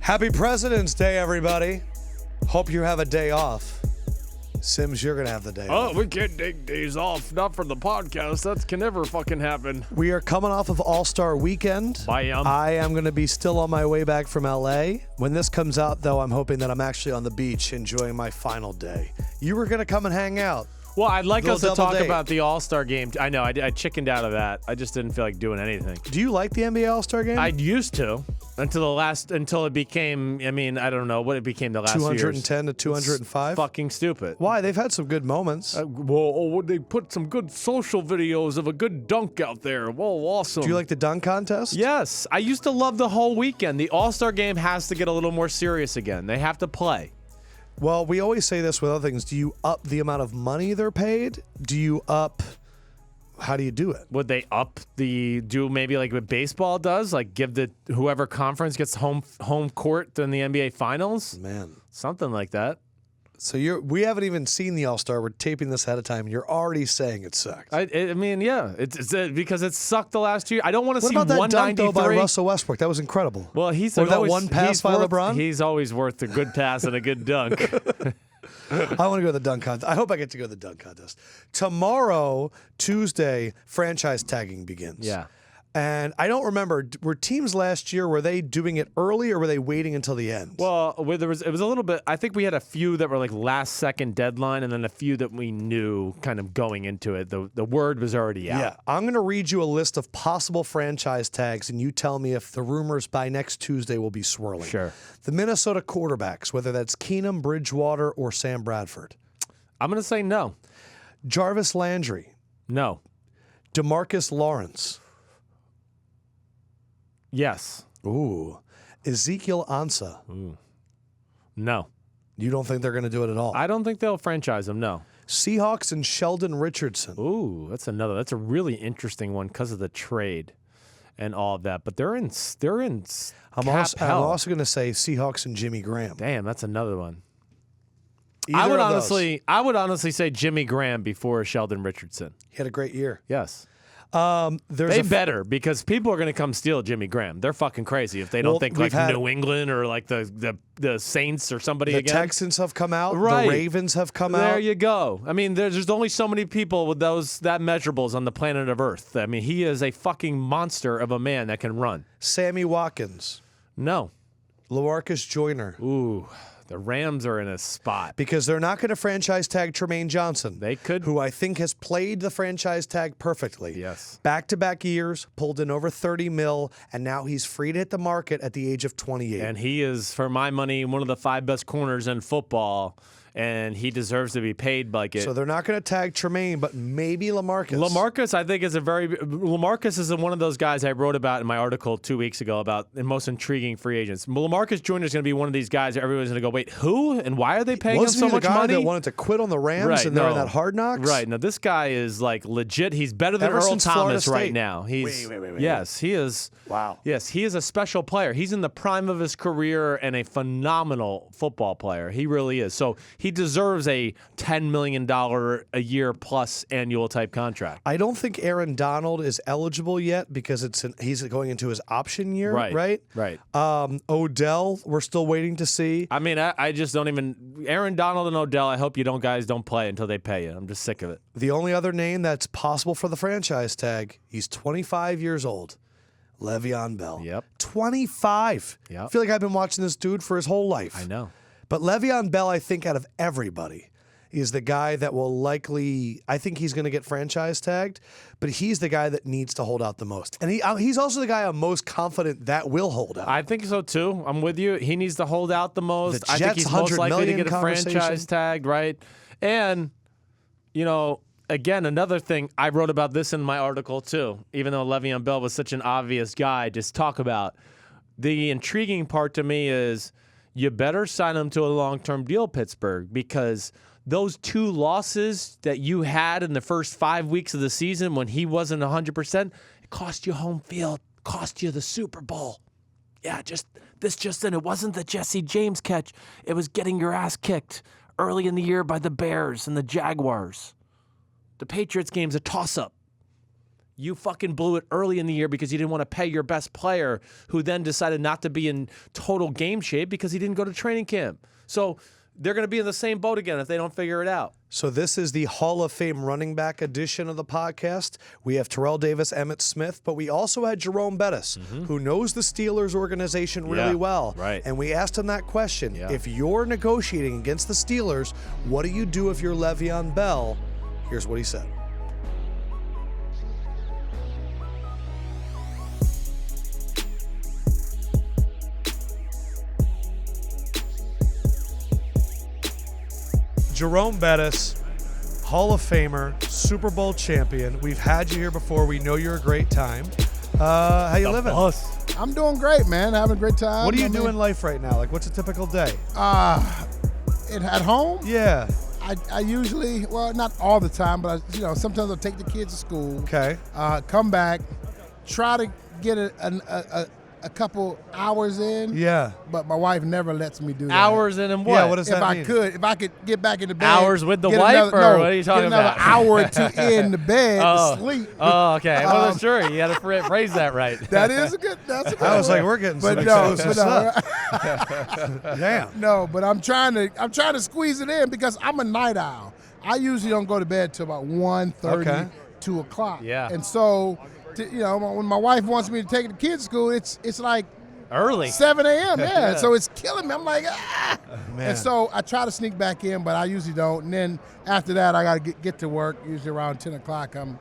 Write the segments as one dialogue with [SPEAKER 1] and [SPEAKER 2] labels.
[SPEAKER 1] Happy President's Day, everybody. Hope you have a day off. Sims, you're going to have the day off.
[SPEAKER 2] Oh, we can't take days off. Not for the podcast. That can never fucking happen.
[SPEAKER 1] We are coming off of All-Star Weekend.
[SPEAKER 2] I
[SPEAKER 1] am going to be still on my way back from L.A. When this comes out, though, I'm hoping that I'm actually on the beach enjoying my final day. You were going to come and hang out.
[SPEAKER 2] Well, I'd like us to talk
[SPEAKER 1] date.
[SPEAKER 2] about the All-Star game. I know, I chickened out of that. I just didn't feel like doing anything.
[SPEAKER 1] Do you like the NBA All-Star game?
[SPEAKER 2] I used to until it became, I don't know what it became the last
[SPEAKER 1] 210
[SPEAKER 2] years.
[SPEAKER 1] to 205?
[SPEAKER 2] It's fucking stupid.
[SPEAKER 1] Why? They've had some good moments.
[SPEAKER 2] They put some good social videos of a good dunk out there. Whoa, awesome.
[SPEAKER 1] Do you like the dunk contest?
[SPEAKER 2] Yes. I used to love the whole weekend. The All-Star game has to get a little more serious again. They have to play.
[SPEAKER 1] Well, we always say this with other things. Do you up the amount of money they're paid? Do you up... How do you do it?
[SPEAKER 2] Would they do maybe like what baseball does? Like give whoever conference gets home court in the NBA Finals?
[SPEAKER 1] Man.
[SPEAKER 2] Something like that.
[SPEAKER 1] So we haven't even seen the All-Star. We're taping this ahead of time. You're already saying it sucks.
[SPEAKER 2] Yeah. It's because it sucked the last 2 years. I don't want to see 193.
[SPEAKER 1] What about that dunk, though, by Russell Westbrook? That was incredible.
[SPEAKER 2] Well,
[SPEAKER 1] that one pass by LeBron?
[SPEAKER 2] He's always worth a good pass and a good dunk.
[SPEAKER 1] I want to go to the dunk contest. I hope I get to go to the dunk contest. Tomorrow, Tuesday, franchise tagging begins.
[SPEAKER 2] Yeah.
[SPEAKER 1] And I don't remember, were teams last year, were they doing it early or were they waiting until the end?
[SPEAKER 2] Well, it was a little bit, I think we had a few that were like last second deadline and then a few that we knew kind of going into it. The word was already out.
[SPEAKER 1] Yeah. I'm going to read you a list of possible franchise tags and you tell me if the rumors by next Tuesday will be swirling.
[SPEAKER 2] Sure.
[SPEAKER 1] The Minnesota quarterbacks, whether that's Keenum, Bridgewater, or Sam Bradford.
[SPEAKER 2] I'm going to say no.
[SPEAKER 1] Jarvis Landry.
[SPEAKER 2] No.
[SPEAKER 1] DeMarcus Lawrence.
[SPEAKER 2] Yes.
[SPEAKER 1] Ooh. Ezekiel Ansah.
[SPEAKER 2] Ooh. No.
[SPEAKER 1] You don't think they're going to do it at all?
[SPEAKER 2] I don't think they'll franchise him, no.
[SPEAKER 1] Seahawks and Sheldon Richardson.
[SPEAKER 2] Ooh, that's a really interesting one because of the trade and all of that. But they're in
[SPEAKER 1] I'm also going to say Seahawks and Jimmy Graham.
[SPEAKER 2] Damn, that's another one.
[SPEAKER 1] I would
[SPEAKER 2] honestly say Jimmy Graham before Sheldon Richardson.
[SPEAKER 1] He had a great year.
[SPEAKER 2] Yes. They better because people are going to come steal Jimmy Graham. They're fucking crazy if they don't think like New England or like the Saints or somebody again.
[SPEAKER 1] The Texans have come out.
[SPEAKER 2] Right.
[SPEAKER 1] The Ravens have come out.
[SPEAKER 2] There you go. There's only so many people with that measurables on the planet of Earth. He is a fucking monster of a man that can run.
[SPEAKER 1] Sammy Watkins.
[SPEAKER 2] No.
[SPEAKER 1] LaMarcus Joyner.
[SPEAKER 2] Ooh. The Rams are in a spot.
[SPEAKER 1] Because they're not going to franchise tag Tremaine Johnson.
[SPEAKER 2] They could.
[SPEAKER 1] Who I think has played the franchise tag perfectly.
[SPEAKER 2] Yes.
[SPEAKER 1] Back-to-back years, pulled in over $30 million, and now he's free to hit the market at the age of 28.
[SPEAKER 2] And he is, for my money, one of the 5 best corners in football. And he deserves to be paid like it.
[SPEAKER 1] So they're not going to tag Tremaine, but maybe LaMarcus.
[SPEAKER 2] LaMarcus, I think, LaMarcus is one of those guys I wrote about in my article 2 weeks ago about the most intriguing free agents. LaMarcus Joyner is going to be one of these guys that everyone's going to go, wait, who? And why are they paying him so much money?
[SPEAKER 1] Wasn't he the guy that wanted to quit on the Rams and they're in that Hard Knocks?
[SPEAKER 2] Right. Now, this guy is like legit. He's better than Earl Thomas right now. Wait. Yes, he is.
[SPEAKER 1] Wow.
[SPEAKER 2] Yes, he is a special player. He's in the prime of his career and a phenomenal football player. He really is. So he deserves a $10 million a year plus annual type contract.
[SPEAKER 1] I don't think Aaron Donald is eligible yet because he's going into his option year, right?
[SPEAKER 2] Right.
[SPEAKER 1] Odell, we're still waiting to see.
[SPEAKER 2] I just don't even... Aaron Donald and Odell, I hope you guys don't play until they pay you. I'm just sick of it.
[SPEAKER 1] The only other name that's possible for the franchise tag, he's 25 years old. Le'Veon Bell.
[SPEAKER 2] Yep.
[SPEAKER 1] 25.
[SPEAKER 2] Yep.
[SPEAKER 1] I feel like I've been watching this dude for his whole life.
[SPEAKER 2] I know.
[SPEAKER 1] But Le'Veon Bell, I think, out of everybody, is the guy that will likely, I think he's going to get franchise tagged, but he's the guy that needs to hold out the most. And he's also the guy I'm most confident that will hold out.
[SPEAKER 2] I think so, too. I'm with you. He needs to hold out the most.
[SPEAKER 1] The Jets,
[SPEAKER 2] I think he's most likely to get a franchise tagged, right? And, again, another thing, I wrote about this in my article, too, even though Le'Veon Bell was such an obvious guy to talk about. The intriguing part to me is you better sign him to a long-term deal, Pittsburgh, because those 2 losses that you had in the first 5 weeks of the season when he wasn't 100%, it cost you home field, cost you the Super Bowl. Yeah, it wasn't the Jesse James catch. It was getting your ass kicked early in the year by the Bears and the Jaguars. The Patriots game's a toss-up. You fucking blew it early in the year because you didn't want to pay your best player, who then decided not to be in total game shape because he didn't go to training camp. So they're going to be in the same boat again if they don't figure it out.
[SPEAKER 1] So this is the Hall of Fame running back edition of the podcast. We have Terrell Davis, Emmitt Smith, but we also had Jerome Bettis, who knows the Steelers organization really well.
[SPEAKER 2] Right.
[SPEAKER 1] And we asked him that question. If you're negotiating against the Steelers, what do you do if you're Le'Veon Bell? Here's what he said. Jerome Bettis, Hall of Famer, Super Bowl champion. We've had you here before. We know you're a great time. How you living?
[SPEAKER 3] I'm doing great, man. Having a great time.
[SPEAKER 1] What do you do in life right now? Like, what's a typical day?
[SPEAKER 3] At home?
[SPEAKER 1] Yeah.
[SPEAKER 3] I usually, well, not all the time, but sometimes I'll take the kids to school.
[SPEAKER 1] Okay.
[SPEAKER 3] Come back, try to get a couple hours in.
[SPEAKER 1] Yeah.
[SPEAKER 3] But my wife never lets me do that.
[SPEAKER 2] Hours in and what?
[SPEAKER 1] Yeah, what does that mean?
[SPEAKER 3] If I could get back into bed.
[SPEAKER 2] Hours with the wife, what are you talking about?
[SPEAKER 3] Get another hour or two in the bed to sleep.
[SPEAKER 2] Oh, okay. I wasn't sure. You had to phrase that right.
[SPEAKER 3] That's a good
[SPEAKER 1] I was like, we're getting some exclusive stuff. Damn.
[SPEAKER 3] No, but I'm trying to squeeze it in because I'm a night owl. I usually don't go to bed till about 1:30, 2 o'clock.
[SPEAKER 2] Yeah.
[SPEAKER 3] And so, when my wife wants me to take the kids to school, it's like
[SPEAKER 2] early
[SPEAKER 3] 7 a.m. Yeah. So it's killing me. I'm like, ah.
[SPEAKER 1] Man.
[SPEAKER 3] And so I try to sneak back in, but I usually don't. And then after that, I got to get to work. Usually around 10 o'clock, I'm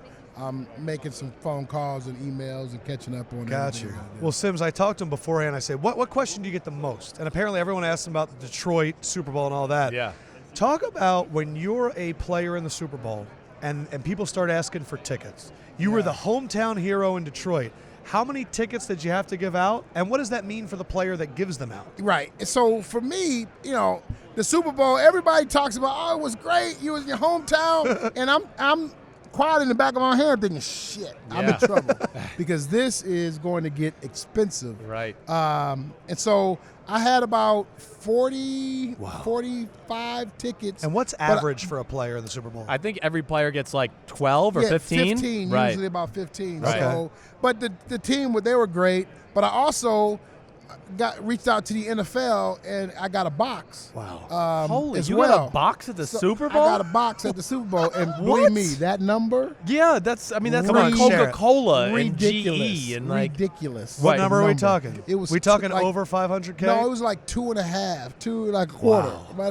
[SPEAKER 3] making some phone calls and emails and catching up on
[SPEAKER 1] Got you. Well, Sims, I talked to him beforehand. I said, what question do you get the most? And apparently everyone asked him about the Detroit Super Bowl and all that.
[SPEAKER 2] Yeah.
[SPEAKER 1] Talk about when you're a player in the Super Bowl and people start asking for tickets. You were the hometown hero in Detroit. How many tickets did you have to give out? And what does that mean for the player that gives them out?
[SPEAKER 3] Right. So for me, the Super Bowl, everybody talks about, oh, it was great. You was in your hometown. And I'm quiet in the back of my head thinking, shit, I'm in trouble. Because this is going to get expensive.
[SPEAKER 2] Right.
[SPEAKER 3] And so I had about 45 tickets.
[SPEAKER 1] And what's average for a player in the Super Bowl?
[SPEAKER 2] I think every player gets like 12 or 15.
[SPEAKER 3] 15,
[SPEAKER 2] right.
[SPEAKER 3] Usually about 15.
[SPEAKER 2] Right.
[SPEAKER 3] So, but the team, they were great. But I also reached out to the NFL and I got a box.
[SPEAKER 1] Wow.
[SPEAKER 2] Holy,
[SPEAKER 3] as
[SPEAKER 2] you
[SPEAKER 3] well.
[SPEAKER 2] got a box at the Super Bowl?
[SPEAKER 3] I got a box at the Super Bowl, and believe me, that number.
[SPEAKER 2] Yeah, that's on
[SPEAKER 3] Ridiculous.
[SPEAKER 2] Coca-Cola and
[SPEAKER 3] Ridiculous.
[SPEAKER 2] GE and like
[SPEAKER 3] ridiculous.
[SPEAKER 1] What number are we talking?
[SPEAKER 3] It was
[SPEAKER 1] we talking
[SPEAKER 3] like,
[SPEAKER 1] over 500K?
[SPEAKER 3] No, it was like 2.5, like a quarter.
[SPEAKER 1] Wow.
[SPEAKER 3] But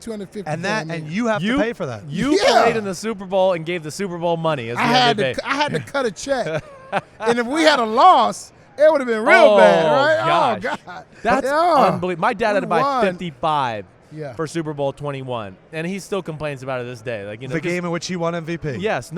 [SPEAKER 3] 250.
[SPEAKER 1] And you have to pay for that.
[SPEAKER 2] You played in the Super Bowl and gave the Super Bowl money.
[SPEAKER 3] I had to cut a check, and if we had a loss, it would have been real bad, right?
[SPEAKER 2] Gosh.
[SPEAKER 3] Oh, God.
[SPEAKER 2] That's unbelievable. My dad had to buy
[SPEAKER 3] won.
[SPEAKER 2] 55
[SPEAKER 3] Yeah.
[SPEAKER 2] for Super Bowl 21, and he still complains about it this day. Like,
[SPEAKER 1] the game in which he won MVP.
[SPEAKER 2] Yes,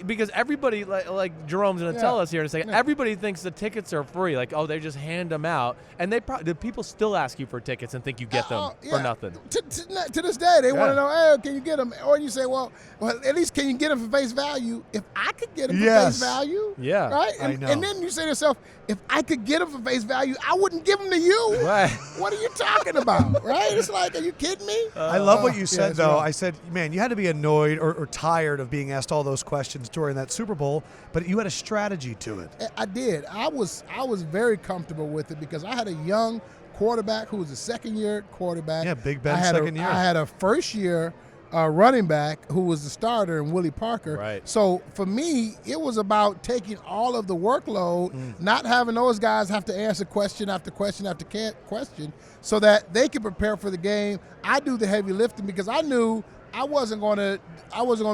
[SPEAKER 2] because everybody, like Jerome's going to tell us here in a second, everybody thinks the tickets are free. Like, oh, they just hand them out, and the people still ask you for tickets and think you get them for nothing.
[SPEAKER 3] To this day, they want to know, hey, can you get them? Or you say, well, at least can you get them for face value? If I could get them for face value, right?
[SPEAKER 1] I know.
[SPEAKER 3] And then you say to yourself, if I could get them for face value, I wouldn't give them to you.
[SPEAKER 2] Right.
[SPEAKER 3] What are you talking about, right? It's like, are you kidding me?
[SPEAKER 1] I love what you said, though.
[SPEAKER 3] Right.
[SPEAKER 1] I said, man, you had to be annoyed or tired of being asked all those questions during that Super Bowl, but you had a strategy to it.
[SPEAKER 3] I did. I was very comfortable with it because I had a young quarterback who was a second-year quarterback.
[SPEAKER 1] Yeah, Big Ben, second year.
[SPEAKER 3] I had a first-year running back who was the starter in Willie Parker.
[SPEAKER 2] Right.
[SPEAKER 3] So for me, it was about taking all of the workload, not having those guys have to answer question after question after question, so that they could prepare for the game. I do the heavy lifting because I knew I wasn't going to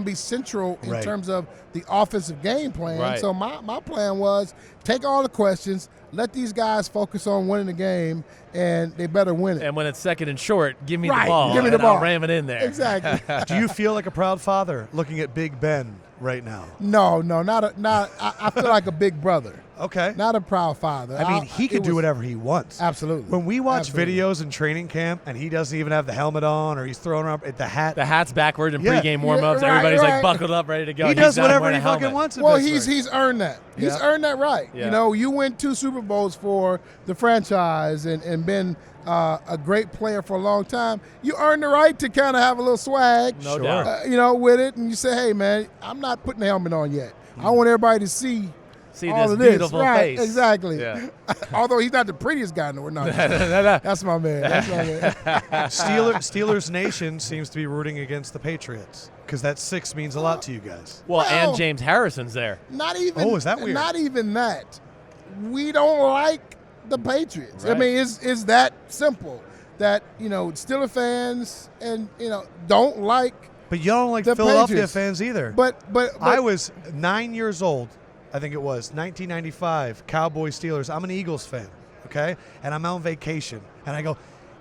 [SPEAKER 3] be central in terms of the offensive game plan.
[SPEAKER 2] Right.
[SPEAKER 3] So my plan was take all the questions, let these guys focus on winning the game, and they better win it.
[SPEAKER 2] And when it's second and short, give me the
[SPEAKER 3] Right,
[SPEAKER 2] ball.
[SPEAKER 3] give me the
[SPEAKER 2] and
[SPEAKER 3] ball.
[SPEAKER 2] I'll ram it in there.
[SPEAKER 3] Exactly.
[SPEAKER 1] Do you feel like a proud father looking at Big Ben right now?
[SPEAKER 3] No, I feel like a big brother.
[SPEAKER 1] Okay.
[SPEAKER 3] Not a proud father.
[SPEAKER 1] I mean, he can do whatever he wants.
[SPEAKER 3] Absolutely.
[SPEAKER 1] When we watch videos in training camp and he doesn't even have the helmet on or he's throwing around the hat.
[SPEAKER 2] The hat's backwards in
[SPEAKER 1] Yeah.
[SPEAKER 2] pregame warm-ups.
[SPEAKER 3] Yeah,
[SPEAKER 2] Everybody's like
[SPEAKER 3] right.
[SPEAKER 2] buckled up, ready to go.
[SPEAKER 1] He
[SPEAKER 2] He's
[SPEAKER 1] does
[SPEAKER 2] not
[SPEAKER 1] whatever
[SPEAKER 2] wearing
[SPEAKER 1] he
[SPEAKER 2] a
[SPEAKER 1] fucking
[SPEAKER 2] helmet.
[SPEAKER 1] wants in
[SPEAKER 3] Well,
[SPEAKER 1] Pittsburgh.
[SPEAKER 3] he's earned that. He's
[SPEAKER 1] Yeah.
[SPEAKER 3] earned that right.
[SPEAKER 2] Yeah.
[SPEAKER 3] You win 2 Super Bowls for the franchise and been a great player for a long time. You earn the right to kind of have a little swag,
[SPEAKER 2] No doubt.
[SPEAKER 3] with it. And you say, hey, man, I'm not putting the helmet on yet. I want everybody to see all
[SPEAKER 2] this
[SPEAKER 3] of this.
[SPEAKER 2] beautiful
[SPEAKER 3] Right,
[SPEAKER 2] face.
[SPEAKER 3] exactly.
[SPEAKER 2] Yeah.
[SPEAKER 3] Although he's not the prettiest guy in the world. No, that's my man. That's my man.
[SPEAKER 1] Steelers Nation seems to be rooting against the Patriots because that 6 means a lot to you guys.
[SPEAKER 2] Well, and James Harrison's there.
[SPEAKER 3] Not even.
[SPEAKER 1] Oh, is that weird?
[SPEAKER 3] Not even that. We don't like the Patriots.
[SPEAKER 2] Right.
[SPEAKER 3] I mean, it's that simple. That Steelers fans and don't like.
[SPEAKER 1] But you don't like
[SPEAKER 3] the
[SPEAKER 1] Philadelphia
[SPEAKER 3] Patriots.
[SPEAKER 1] fans either.
[SPEAKER 3] But
[SPEAKER 1] I was 9 years old, I think it was, 1995, Cowboys Steelers. I'm an Eagles fan, okay? And I'm on vacation. And I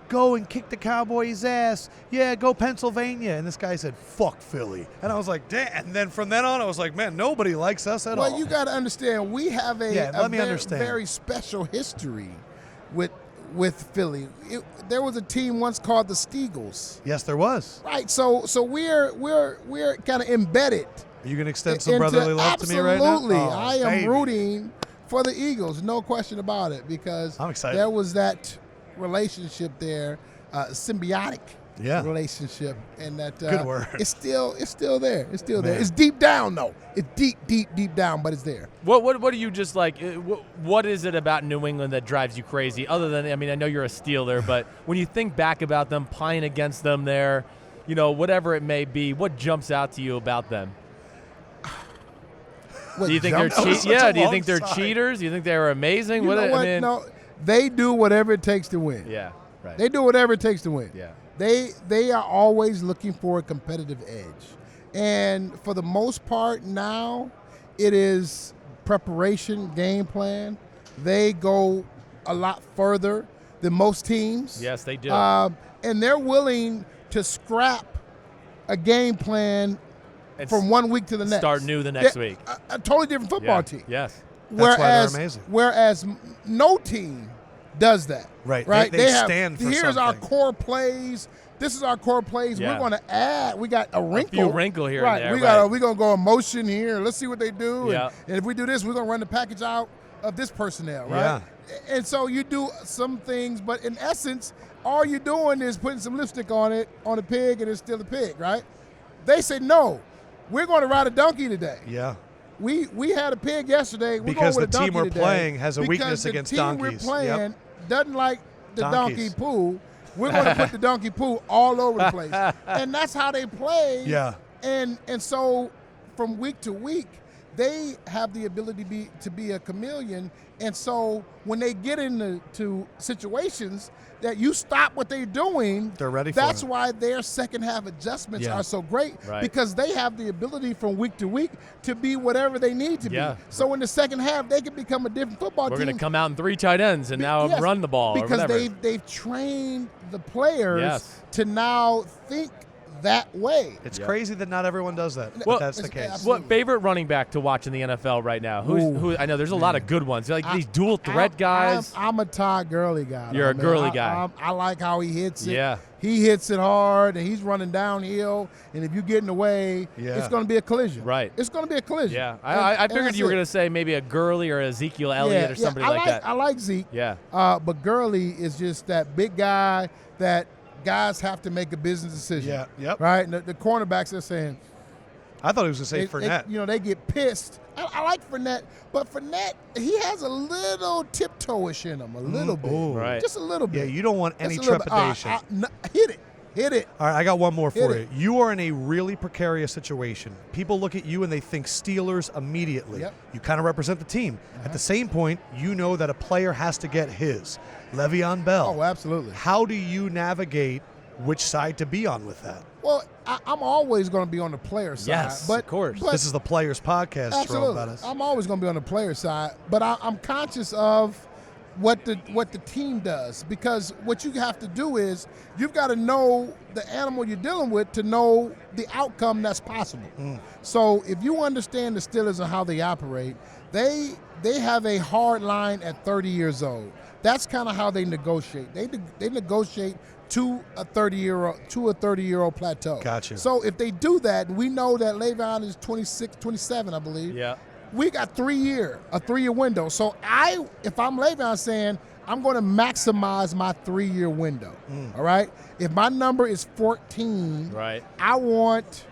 [SPEAKER 1] go and kick the Cowboys' ass. Yeah, go Pennsylvania. And this guy said, fuck Philly. And I was like, damn. And then from then on, I was like, man, nobody likes us at all.
[SPEAKER 3] Well, you got to understand, we have a very special history with Philly. There was a team once called the Steagles.
[SPEAKER 1] Yes, there was.
[SPEAKER 3] Right. So we're kind of embedded.
[SPEAKER 1] Are you going to extend some brotherly love to me right now?
[SPEAKER 3] Absolutely.
[SPEAKER 1] Oh,
[SPEAKER 3] I am
[SPEAKER 1] baby.
[SPEAKER 3] rooting for the Eagles, no question about it, because
[SPEAKER 1] I'm excited.
[SPEAKER 3] there was that relationship there, symbiotic relationship, and that
[SPEAKER 1] good word.
[SPEAKER 3] It's still there. It's still there. It's deep down though. It's deep down, but it's there.
[SPEAKER 2] What do you just like? What is it about New England that drives you crazy? Other than, I mean, I know you're a Steeler, but when you think back about them, playing against them there, whatever it may be, what jumps out to you about them? Do you think they're Do you think they're cheaters? Do you think they're amazing?
[SPEAKER 3] No, they do whatever it takes to win.
[SPEAKER 2] Yeah, right.
[SPEAKER 3] They do whatever it takes to win.
[SPEAKER 2] Yeah.
[SPEAKER 3] They are always looking for a competitive edge. And for the most part now, it is preparation, game plan. They go a lot further than most teams.
[SPEAKER 2] Yes, they do.
[SPEAKER 3] And they're willing to scrap a game plan from 1 week to the next.
[SPEAKER 2] Start new the next week.
[SPEAKER 3] A totally different football team.
[SPEAKER 2] Yes.
[SPEAKER 1] That's why they're amazing.
[SPEAKER 3] Whereas no team does that.
[SPEAKER 1] Right.
[SPEAKER 3] Right.
[SPEAKER 1] They stand for
[SPEAKER 3] here's
[SPEAKER 1] something.
[SPEAKER 3] our core plays. This is our core plays.
[SPEAKER 2] Yeah.
[SPEAKER 3] We're going to add. We got a wrinkle.
[SPEAKER 2] A few wrinkle here
[SPEAKER 3] right.
[SPEAKER 2] and there.
[SPEAKER 3] We're going to go emotion here. Let's see what they do.
[SPEAKER 2] Yeah.
[SPEAKER 3] And if we do this, we're going to run the package out of this personnel. Right.
[SPEAKER 1] Yeah.
[SPEAKER 3] And so you do some things, but in essence, all you're doing is putting some lipstick on a pig, and it's still a pig. Right. They say no. We're going to ride a donkey today.
[SPEAKER 1] Yeah.
[SPEAKER 3] We had a pig yesterday. We're
[SPEAKER 1] because
[SPEAKER 3] going with
[SPEAKER 1] the
[SPEAKER 3] a
[SPEAKER 1] team we're
[SPEAKER 3] today
[SPEAKER 1] playing has a weakness against donkeys.
[SPEAKER 3] Because the team we're playing doesn't like the
[SPEAKER 1] Donkeys.
[SPEAKER 3] donkey poo. We're going to put the donkey poo all over the place. And that's how they play.
[SPEAKER 1] Yeah.
[SPEAKER 3] And so from week to week, they have the ability to be a chameleon. And so when they get into situations that you stop what they're doing,
[SPEAKER 1] they're ready for
[SPEAKER 3] that's
[SPEAKER 1] it.
[SPEAKER 3] why their second half adjustments are so great, because they have the ability from week to week to be whatever they need to be. So in the second half, they can become a different football team.
[SPEAKER 2] We're going to come out in 3 tight ends and now run the ball
[SPEAKER 3] because
[SPEAKER 2] or whatever.
[SPEAKER 3] they've trained the players to now think that way.
[SPEAKER 1] It's crazy that not everyone does that, but
[SPEAKER 2] Well,
[SPEAKER 1] that's the case.
[SPEAKER 3] absolutely.
[SPEAKER 2] What favorite running back to watch in the NFL right now? Who? I know there's a lot of good ones. Like these dual threat guys.
[SPEAKER 3] I'm a Todd Gurley guy.
[SPEAKER 2] You're a Gurley guy.
[SPEAKER 3] I like how he hits it.
[SPEAKER 2] Yeah.
[SPEAKER 3] He hits it hard, and he's running downhill. And if you get in the way, it's going to be a collision.
[SPEAKER 2] Right.
[SPEAKER 3] It's going to be a collision.
[SPEAKER 2] Yeah. I figured you were going to say maybe a Gurley or Ezekiel Elliott or somebody like that.
[SPEAKER 3] I like Zeke.
[SPEAKER 2] Yeah.
[SPEAKER 3] But Gurley is just that big guy that guys have to make a business decision.
[SPEAKER 1] Yeah. Yep.
[SPEAKER 3] Right? And the cornerbacks are saying,
[SPEAKER 1] I thought he was going to say Fournette.
[SPEAKER 3] they get pissed. I like Fournette, but Fournette, he has a little tiptoeish in him, a little bit.
[SPEAKER 2] Right.
[SPEAKER 3] Just a little bit.
[SPEAKER 1] Yeah, you don't want any
[SPEAKER 3] Just a little bit.
[SPEAKER 1] trepidation.
[SPEAKER 3] Hit it.
[SPEAKER 1] All right, I got one more for
[SPEAKER 3] Hit
[SPEAKER 1] you.
[SPEAKER 3] it.
[SPEAKER 1] You are in a really precarious situation. People look at you and they think Steelers immediately.
[SPEAKER 3] Yep.
[SPEAKER 1] You kind of represent the team. At the same point, you know that a player has to get his. Le'Veon Bell.
[SPEAKER 3] Oh, absolutely.
[SPEAKER 1] How do you navigate which side to be on with that?
[SPEAKER 3] Well, I'm always going to be on the player side.
[SPEAKER 2] Yes,
[SPEAKER 3] but,
[SPEAKER 2] of course.
[SPEAKER 3] But
[SPEAKER 1] This is the Players Podcast, Jerome
[SPEAKER 3] absolutely.
[SPEAKER 1] Bettis.
[SPEAKER 3] I'm always going to be on the player side, but I'm conscious of what the team does, because what you have to do is you've got to know the animal you're dealing with to know the outcome that's possible. So if you understand the Steelers and how they operate, they have a hard line at 30 years old. That's kind of how they negotiate. They negotiate to a 30-year-old plateau.
[SPEAKER 1] Gotcha.
[SPEAKER 3] So if they do that, and we know that Le'Veon is 26, 27, I believe.
[SPEAKER 2] Yeah.
[SPEAKER 3] We got a 3-year window. So if I'm Le'Veon, saying I'm going to maximize my 3-year window. All right. If my number is 14,
[SPEAKER 2] Right.
[SPEAKER 3] I want,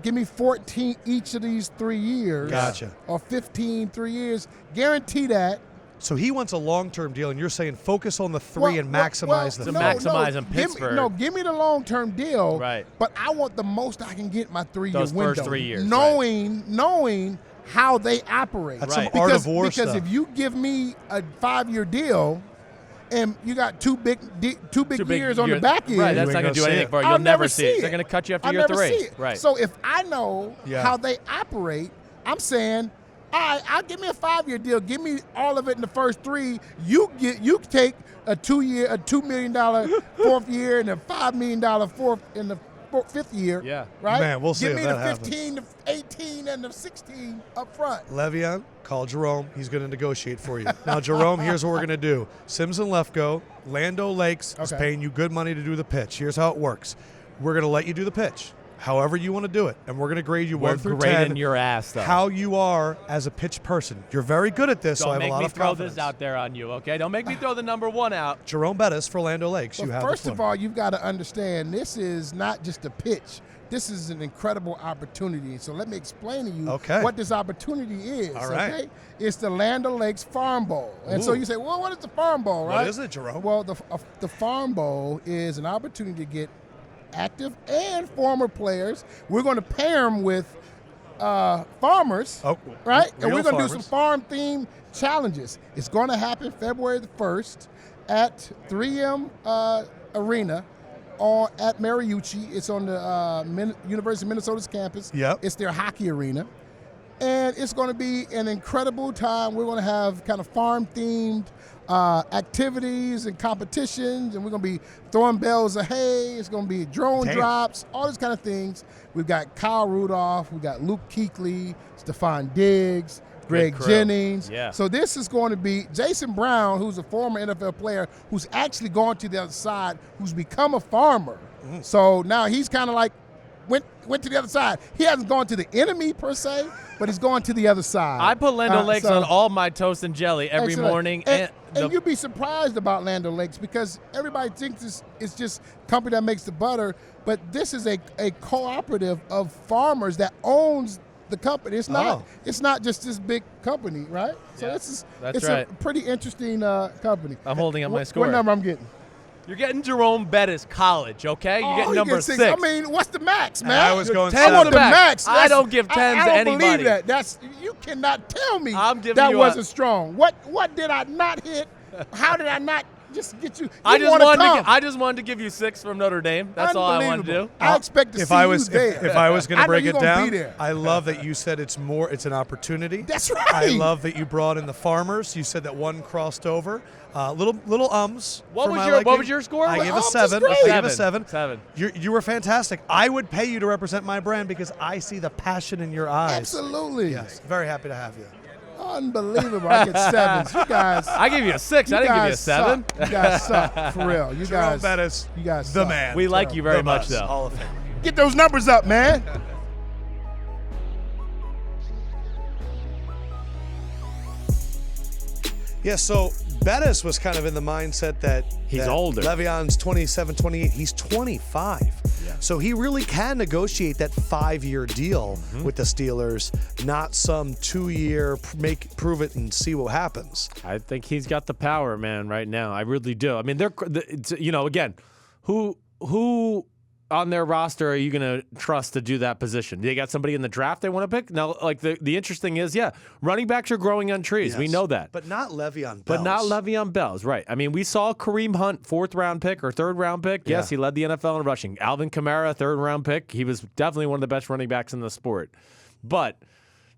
[SPEAKER 3] give me 14 each of these 3 years.
[SPEAKER 1] Gotcha.
[SPEAKER 3] Or 15 3 years. Guarantee that.
[SPEAKER 1] So he wants a long-term deal, and you're saying focus on the three and maximize the
[SPEAKER 2] to
[SPEAKER 1] three.
[SPEAKER 2] maximize in Pittsburgh.
[SPEAKER 3] Give me the long-term deal.
[SPEAKER 2] Right.
[SPEAKER 3] But I want the most I can get my 3-year
[SPEAKER 2] Those
[SPEAKER 3] window.
[SPEAKER 2] first 3 years.
[SPEAKER 3] Knowing how they operate.
[SPEAKER 1] That's some art of war
[SPEAKER 3] because
[SPEAKER 1] stuff.
[SPEAKER 3] if you give me a 5-year deal and you got two big years on the back end,
[SPEAKER 2] right? That's not going to do anything for you. You'll never see it. They're going to cut you after year 3. Right.
[SPEAKER 3] So if I know how they operate, I'm saying, all right, I'll give me a 5-year deal. Give me all of it in the first 3. You take a 2-year, a $2 million 4th year, and a $5 million 4th in the 5th year.
[SPEAKER 2] Yeah.
[SPEAKER 3] Right.
[SPEAKER 1] Man, we'll see
[SPEAKER 3] Give
[SPEAKER 1] if
[SPEAKER 3] me
[SPEAKER 1] that
[SPEAKER 3] the 15, the 18, and the 16 up front.
[SPEAKER 1] Le'Veon, call Jerome. He's going to negotiate for you. Now, Jerome, here's what we're going to do. Sims and Lefkoe, Lando Lakes is paying you good money to do the pitch. Here's how it works. We're going to let you do the pitch, however you want to do it, and we're going to grade you 1 through 10.
[SPEAKER 2] We're grading your ass, though.
[SPEAKER 1] How you are as a pitch person. You're very good at this, so I have a lot of confidence.
[SPEAKER 2] Don't make me throw this out there on you, okay? Don't make me throw the number 1 out.
[SPEAKER 1] Jerome Bettis for Lando Lakes.
[SPEAKER 3] Well,
[SPEAKER 1] you have
[SPEAKER 3] first
[SPEAKER 1] the
[SPEAKER 3] of
[SPEAKER 1] floor.
[SPEAKER 3] all, you've got to understand this is not just a pitch. This is an incredible opportunity. So let me explain to you what this opportunity is.
[SPEAKER 1] All right.
[SPEAKER 3] Okay? It's the Land O'Lakes Farm Bowl. And so you say, well, what is the Farm Bowl, right?
[SPEAKER 1] What is it, Jerome?
[SPEAKER 3] Well, the Farm Bowl is an opportunity to get active and former players. We're going to pair them with farmers, right? And we're going to do some farm-themed challenges. It's going to happen February the 1st at 3M Arena at Mariucci. It's on the University of Minnesota's campus.
[SPEAKER 1] Yep.
[SPEAKER 3] It's their hockey arena. And it's going to be an incredible time. We're going to have kind of farm-themed activities and competitions, and we're going to be throwing bales of hay. It's going to be drone drops, all these kind of things. We've got Kyle Rudolph. We've got Luke Kuechly, Stephon Diggs, Greg Jennings.
[SPEAKER 2] Yeah.
[SPEAKER 3] So this is going to be Jason Brown, who's a former NFL player, who's actually gone to the other side, who's become a farmer. So now he's kind of like went to the other side. He hasn't gone to the enemy per se, but he's gone to the other side.
[SPEAKER 2] I put Land O'Lakes on all my toast and jelly every morning.
[SPEAKER 3] And you'd be surprised about Land O'Lakes because everybody thinks it's just a company that makes the butter, but this is a cooperative of farmers that owns the company. It's not just this big company, right? So it's a pretty interesting company.
[SPEAKER 2] I'm holding up my score.
[SPEAKER 3] What number I'm getting?
[SPEAKER 2] You're getting Jerome Bettis college, okay? You're getting number 6.
[SPEAKER 3] I mean, what's the max, man?
[SPEAKER 1] I was going
[SPEAKER 2] 10
[SPEAKER 3] I want the max.
[SPEAKER 2] I don't give 10s to anybody.
[SPEAKER 3] I don't believe that. You cannot tell me
[SPEAKER 2] that
[SPEAKER 3] wasn't strong. What did I not hit? How did I not just get you?
[SPEAKER 2] I just wanted to give you 6 from Notre Dame. That's all I wanted to do.
[SPEAKER 3] I expect to see you there.
[SPEAKER 1] If I was going to break it down,
[SPEAKER 3] be there.
[SPEAKER 1] I love that you said it's an opportunity.
[SPEAKER 3] That's right.
[SPEAKER 1] I love that you brought in the farmers. You said that one crossed over. Little ums.
[SPEAKER 2] What was your score?
[SPEAKER 1] I gave a 7.
[SPEAKER 3] Great.
[SPEAKER 1] I gave a 7.
[SPEAKER 2] 7.
[SPEAKER 1] You were fantastic. I would pay you to represent my brand because I see the passion in your eyes.
[SPEAKER 3] Absolutely.
[SPEAKER 1] Yes. Very happy to have you.
[SPEAKER 3] Unbelievable. I get 7s. You guys.
[SPEAKER 2] I gave you a 6. I didn't give you a 7.
[SPEAKER 3] You guys suck. For real. You
[SPEAKER 1] Jerome
[SPEAKER 3] guys.
[SPEAKER 1] Bettis,
[SPEAKER 3] You guys
[SPEAKER 1] the
[SPEAKER 3] suck.
[SPEAKER 1] man.
[SPEAKER 2] We like you very much, though.
[SPEAKER 1] Hall of Fame.
[SPEAKER 3] Get those numbers up, man.
[SPEAKER 1] Yeah, so Bettis was kind of in the mindset that
[SPEAKER 2] he's older.
[SPEAKER 1] Le'Veon's 27, 28. He's 25. Yeah. So he really can negotiate that 5-year deal with the Steelers, not some 2-year prove it and see what happens.
[SPEAKER 2] I think he's got the power, man, right now. I really do. I mean, again, who on their roster are you going to trust to do that position? They got somebody in the draft they want to pick? Now, like the interesting is, running backs are growing on trees.
[SPEAKER 1] Yes.
[SPEAKER 2] We know that.
[SPEAKER 1] But not Le'Veon Bell.
[SPEAKER 2] But not Le'Veon Bell's, right. I mean, we saw Kareem Hunt, 4th-round pick or 3rd-round pick. Yes, he led the NFL in rushing. Alvin Kamara, 3rd-round pick. He was definitely one of the best running backs in the sport. But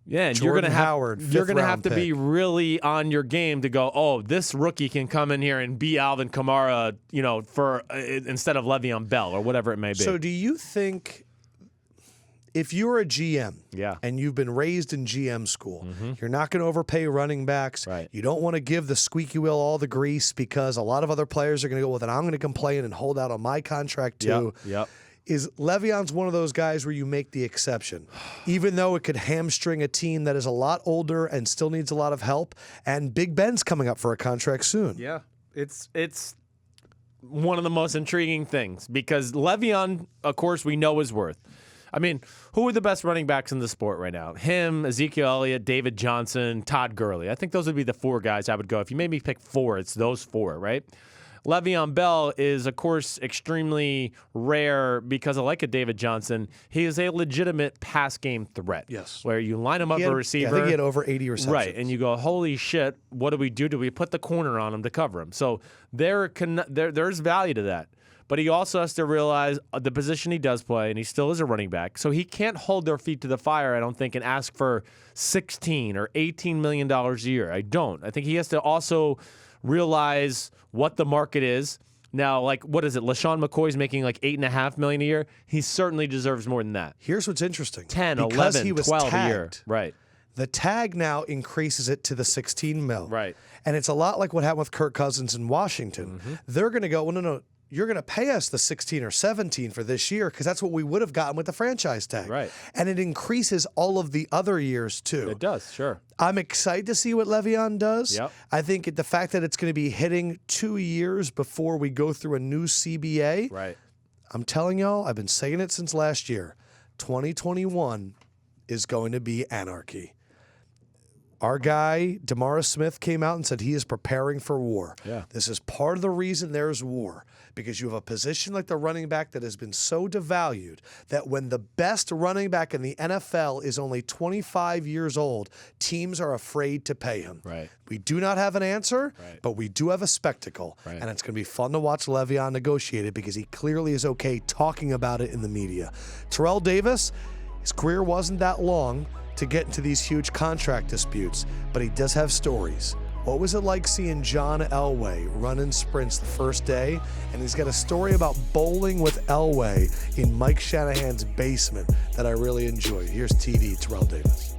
[SPEAKER 2] you're going to have to be really on your game to go, oh, this rookie can come in here and be Alvin Kamara, for instead of Le'Veon Bell or whatever it may be.
[SPEAKER 1] So do you think if you're a GM and you've been raised in GM school, you're not going to overpay running backs.
[SPEAKER 2] Right.
[SPEAKER 1] You don't want to give the squeaky wheel all the grease because a lot of other players are going to go, well, then I'm going to complain and hold out on my contract too.
[SPEAKER 2] Yep.
[SPEAKER 1] Is Le'Veon's one of those guys where you make the exception, even though it could hamstring a team that is a lot older and still needs a lot of help, and Big Ben's coming up for a contract soon.
[SPEAKER 2] Yeah, it's one of the most intriguing things because Le'Veon, of course, we know his worth. I mean, who are the best running backs in the sport right now? Him, Ezekiel Elliott, David Johnson, Todd Gurley. I think those would be the 4 guys I would go. If you made me pick 4, it's those 4, right? Le'Veon Bell is, of course, extremely rare because, like a David Johnson, he is a legitimate pass game threat.
[SPEAKER 1] Yes.
[SPEAKER 2] Where you line him up a receiver.
[SPEAKER 1] I think he had over 80 receptions.
[SPEAKER 2] Right, and you go, holy shit, what do we do? Do we put the corner on him to cover him? So there's value to that. But he also has to realize the position he does play, and he still is a running back. So he can't hold their feet to the fire, I don't think, and ask for $16 or $18 million a year. I don't. I think he has to also realize what the market is. Now, like, what is it? LaShawn McCoy's making like $8.5 million a year. He certainly deserves more than that.
[SPEAKER 1] Here's what's interesting.
[SPEAKER 2] 10,
[SPEAKER 1] because
[SPEAKER 2] 11,
[SPEAKER 1] he was
[SPEAKER 2] 12
[SPEAKER 1] tagged,
[SPEAKER 2] a year. Right.
[SPEAKER 1] The tag now increases it to the 16 mil.
[SPEAKER 2] Right.
[SPEAKER 1] And it's a lot like what happened with Kirk Cousins in Washington.
[SPEAKER 2] Mm-hmm.
[SPEAKER 1] They're going to go, well, no, you're going to pay us the 16 or 17 for this year because that's what we would have gotten with the franchise tag.
[SPEAKER 2] Right.
[SPEAKER 1] And it increases all of the other years too.
[SPEAKER 2] It does, sure.
[SPEAKER 1] I'm excited to see what Le'Veon does.
[SPEAKER 2] Yep.
[SPEAKER 1] I think the fact that it's going to be hitting 2 years before we go through a new CBA.
[SPEAKER 2] Right.
[SPEAKER 1] I'm telling y'all, I've been saying it since last year. 2021 is going to be anarchy. Our guy, DeMarcus Smith, came out and said he is preparing for war.
[SPEAKER 2] Yeah.
[SPEAKER 1] This is part of the reason there's war, because you have a position like the running back that has been so devalued that when the best running back in the NFL is only 25 years old, teams are afraid to pay him.
[SPEAKER 2] Right.
[SPEAKER 1] We do not have an answer,
[SPEAKER 2] Right.
[SPEAKER 1] but we do have a spectacle.
[SPEAKER 2] Right.
[SPEAKER 1] And it's going to be fun to watch Le'Veon negotiate it because he clearly is okay talking about it in the media. Terrell Davis, his career wasn't that long to get into these huge contract disputes, but he does have stories. What was it like seeing John Elway running sprints the first day? And he's got a story about bowling with Elway in Mike Shanahan's basement that I really enjoyed. Here's TV, Terrell Davis.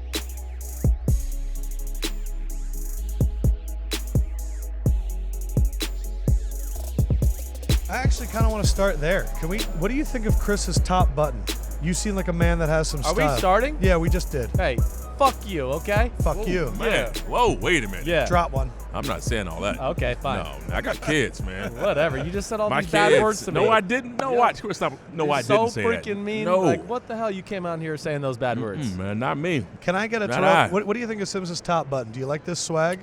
[SPEAKER 1] I actually kind of want to start there. What do you think of Chris's top button? You seem like a man that has some
[SPEAKER 2] Are
[SPEAKER 1] style.
[SPEAKER 2] we starting?
[SPEAKER 1] Yeah, we just did.
[SPEAKER 2] Hey, fuck you, okay?
[SPEAKER 1] Fuck you.
[SPEAKER 4] Man, whoa, wait a minute.
[SPEAKER 2] Yeah.
[SPEAKER 1] Drop one.
[SPEAKER 4] I'm not saying all that.
[SPEAKER 2] Okay, fine.
[SPEAKER 4] No, I got kids, man.
[SPEAKER 2] Whatever. You just said all
[SPEAKER 4] My
[SPEAKER 2] these
[SPEAKER 4] kids.
[SPEAKER 2] bad words to me.
[SPEAKER 4] No, I didn't. No,
[SPEAKER 2] Yeah.
[SPEAKER 4] watch. Stop. No,
[SPEAKER 2] You're
[SPEAKER 4] I
[SPEAKER 2] so
[SPEAKER 4] didn't say that.
[SPEAKER 2] freaking mean.
[SPEAKER 4] No.
[SPEAKER 2] Like, what the hell? You came out here saying those bad words.
[SPEAKER 4] Man, not me.
[SPEAKER 1] Can I get a
[SPEAKER 4] Not
[SPEAKER 1] Terrell?
[SPEAKER 4] I.
[SPEAKER 1] What do you think of Sims' top button? Do you like this swag?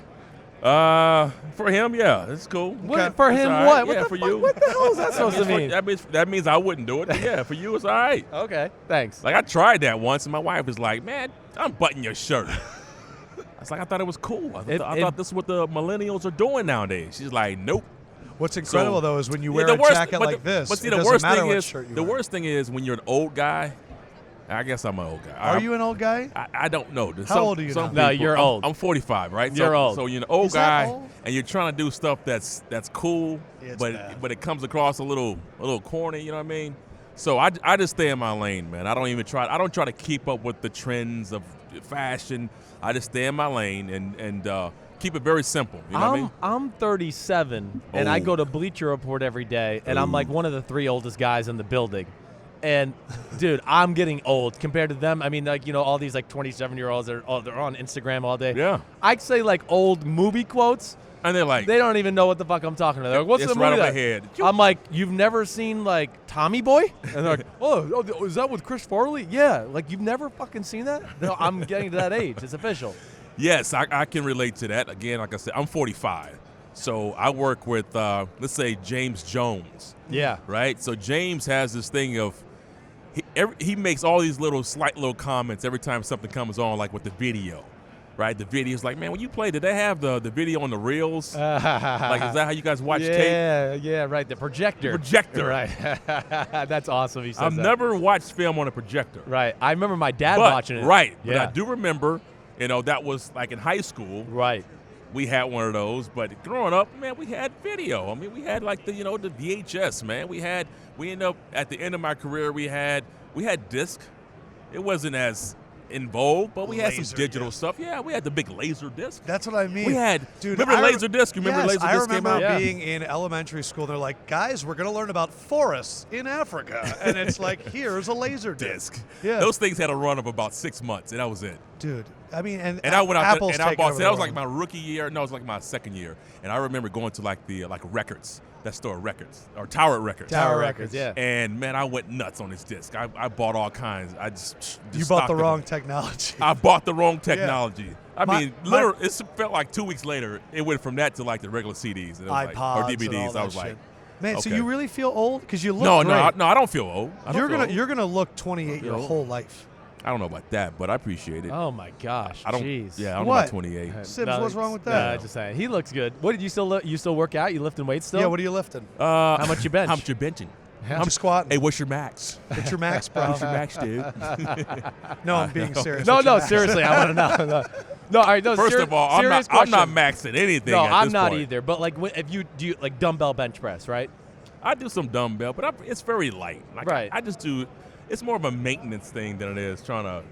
[SPEAKER 4] For him, yeah, it's cool.
[SPEAKER 2] What, for
[SPEAKER 4] It's
[SPEAKER 2] him,
[SPEAKER 4] all right.
[SPEAKER 2] what? What
[SPEAKER 4] Yeah,
[SPEAKER 2] the
[SPEAKER 4] for
[SPEAKER 2] fuck?
[SPEAKER 4] you.
[SPEAKER 2] What the hell is that supposed to mean?
[SPEAKER 4] That means I wouldn't do it. But yeah, for you, it's all right.
[SPEAKER 2] Okay, thanks.
[SPEAKER 4] Like, I tried that once, and my wife was like, man, unbutton your shirt. I was like, I thought it was cool. I thought this is what the millennials are doing nowadays. She's like, nope.
[SPEAKER 1] What's incredible, though, is when you wear
[SPEAKER 4] the
[SPEAKER 1] a
[SPEAKER 4] worst-
[SPEAKER 1] jacket
[SPEAKER 4] but
[SPEAKER 1] like this,
[SPEAKER 4] But see,
[SPEAKER 1] it
[SPEAKER 4] the
[SPEAKER 1] doesn't
[SPEAKER 4] worst
[SPEAKER 1] matter
[SPEAKER 4] thing
[SPEAKER 1] what
[SPEAKER 4] is,
[SPEAKER 1] shirt you
[SPEAKER 4] the
[SPEAKER 1] wear.
[SPEAKER 4] worst thing is when you're an old guy. I guess I'm an old guy.
[SPEAKER 1] Are you an old guy?
[SPEAKER 4] I don't know.
[SPEAKER 1] How old are you now?
[SPEAKER 2] No, you're old.
[SPEAKER 4] I'm 45, right?
[SPEAKER 2] You're old.
[SPEAKER 4] So you're an old
[SPEAKER 1] Is that
[SPEAKER 4] guy,
[SPEAKER 1] old?
[SPEAKER 4] and you're trying to do stuff that's cool,
[SPEAKER 1] It's
[SPEAKER 4] but
[SPEAKER 1] bad.
[SPEAKER 4] it comes across a little corny. You know what I mean? So I just stay in my lane, man. I don't try to keep up with the trends of fashion. I just stay in my lane and keep it very simple. You know what I mean?
[SPEAKER 2] I'm 37, and I
[SPEAKER 4] Oh.
[SPEAKER 2] go to Bleacher Report every day, and I'm like one of the 3 oldest guys in the building. And, dude, I'm getting old compared to them. I mean, like, you know, all these, like, 27-year-olds, they're on Instagram all day.
[SPEAKER 4] Yeah.
[SPEAKER 2] I'd say, like, old movie quotes.
[SPEAKER 4] And they're like,
[SPEAKER 2] They don't even know what the fuck I'm talking about. They're like, what's
[SPEAKER 4] it's
[SPEAKER 2] the
[SPEAKER 4] right
[SPEAKER 2] movie?
[SPEAKER 4] over
[SPEAKER 2] that-"
[SPEAKER 4] here.
[SPEAKER 2] I'm like, you've never seen, like, Tommy Boy? And they're like, oh, is that with Chris Farley? Yeah. Like, you've never fucking seen that? No, I'm getting to that age. It's official.
[SPEAKER 4] Yes, I can relate to that. Again, like I said, I'm 45. So I work with, let's say, James Jones,
[SPEAKER 2] Yeah.
[SPEAKER 4] right? So James has this thing of, he makes all these slight little comments every time something comes on, like with the video, right? The video's like, man, when you play, did they have the video on the reels? Like, is that how you guys watch tape?
[SPEAKER 2] Yeah, right. The projector.
[SPEAKER 4] Projector.
[SPEAKER 2] Right. That's awesome. He says
[SPEAKER 4] I've
[SPEAKER 2] that.
[SPEAKER 4] never watched film on a projector.
[SPEAKER 2] Right. I remember my dad
[SPEAKER 4] But,
[SPEAKER 2] watching it.
[SPEAKER 4] right. But
[SPEAKER 2] Yeah.
[SPEAKER 4] I do remember, that was like in high school.
[SPEAKER 2] Right.
[SPEAKER 4] We had one of those, but growing up, man, we had video. I mean, we had like the VHS, man. We ended up at the end of my career, we had disc. It wasn't as in vogue, but we had some
[SPEAKER 1] Laser
[SPEAKER 4] digital
[SPEAKER 1] disc.
[SPEAKER 4] stuff. Yeah, we had the big laser disc.
[SPEAKER 1] That's what I mean.
[SPEAKER 4] We had,
[SPEAKER 1] Dude,
[SPEAKER 4] remember laser disc? You remember
[SPEAKER 1] yes,
[SPEAKER 4] laser
[SPEAKER 1] I
[SPEAKER 4] disc came
[SPEAKER 1] remember
[SPEAKER 4] out?
[SPEAKER 2] Yeah.
[SPEAKER 1] being in elementary school. They're like, guys, we're going to learn about forests in Africa. And it's like, here's a laser disc.
[SPEAKER 4] Disc.
[SPEAKER 1] Yeah.
[SPEAKER 4] Those things had a run of about 6 months, and that was it.
[SPEAKER 1] Dude, I mean, and
[SPEAKER 4] I went out
[SPEAKER 1] Apple's
[SPEAKER 4] there, and I bought.
[SPEAKER 1] over
[SPEAKER 4] That was
[SPEAKER 1] the
[SPEAKER 4] like my rookie year. No, it was like my second year. And I remember going to like the records, that store Records or Tower Records.
[SPEAKER 2] Tower Records, yeah.
[SPEAKER 4] And man, I went nuts on this disc. I bought all kinds. I just
[SPEAKER 1] You bought the wrong technology.
[SPEAKER 4] I bought the wrong technology.
[SPEAKER 1] Yeah.
[SPEAKER 4] I mean, literally, it felt like 2 weeks later, it went from that to like the regular CDs. And it was
[SPEAKER 1] iPods
[SPEAKER 4] like, or
[SPEAKER 1] and
[SPEAKER 4] DVDs.
[SPEAKER 1] all that
[SPEAKER 4] I was
[SPEAKER 1] shit.
[SPEAKER 4] like,
[SPEAKER 1] man,
[SPEAKER 4] okay.
[SPEAKER 1] so you really feel old? Because you look
[SPEAKER 4] no,
[SPEAKER 1] great.
[SPEAKER 4] I don't feel old.
[SPEAKER 1] You're gonna look 28 your whole life.
[SPEAKER 4] I don't know about that, but I appreciate it.
[SPEAKER 2] Oh my gosh.
[SPEAKER 4] I don't.
[SPEAKER 2] Jeez.
[SPEAKER 4] Yeah, I don't
[SPEAKER 1] What?
[SPEAKER 4] know about 28.
[SPEAKER 1] Sims, what's wrong with that?
[SPEAKER 2] No, just saying. He looks good. What did you still work out? You lifting weights still?
[SPEAKER 1] Yeah, what are you lifting?
[SPEAKER 2] How much you bench?
[SPEAKER 4] How much you benching?
[SPEAKER 1] I'm squatting.
[SPEAKER 4] Hey, what's your max?
[SPEAKER 1] What's your max, bro?
[SPEAKER 4] What's your max, dude?
[SPEAKER 1] No, I'm being serious.
[SPEAKER 2] No,
[SPEAKER 1] What's your
[SPEAKER 2] no,
[SPEAKER 1] max?
[SPEAKER 2] seriously, I want to know. No, all right, no.
[SPEAKER 4] First of all, I'm not maxing anything.
[SPEAKER 2] No,
[SPEAKER 4] at
[SPEAKER 2] I'm
[SPEAKER 4] this
[SPEAKER 2] not
[SPEAKER 4] point.
[SPEAKER 2] either. But like, if you do like dumbbell bench press, right?
[SPEAKER 4] I do some dumbbell, but it's very light. Like,
[SPEAKER 2] Right.
[SPEAKER 4] I just do. It's more of a maintenance thing than it is trying to.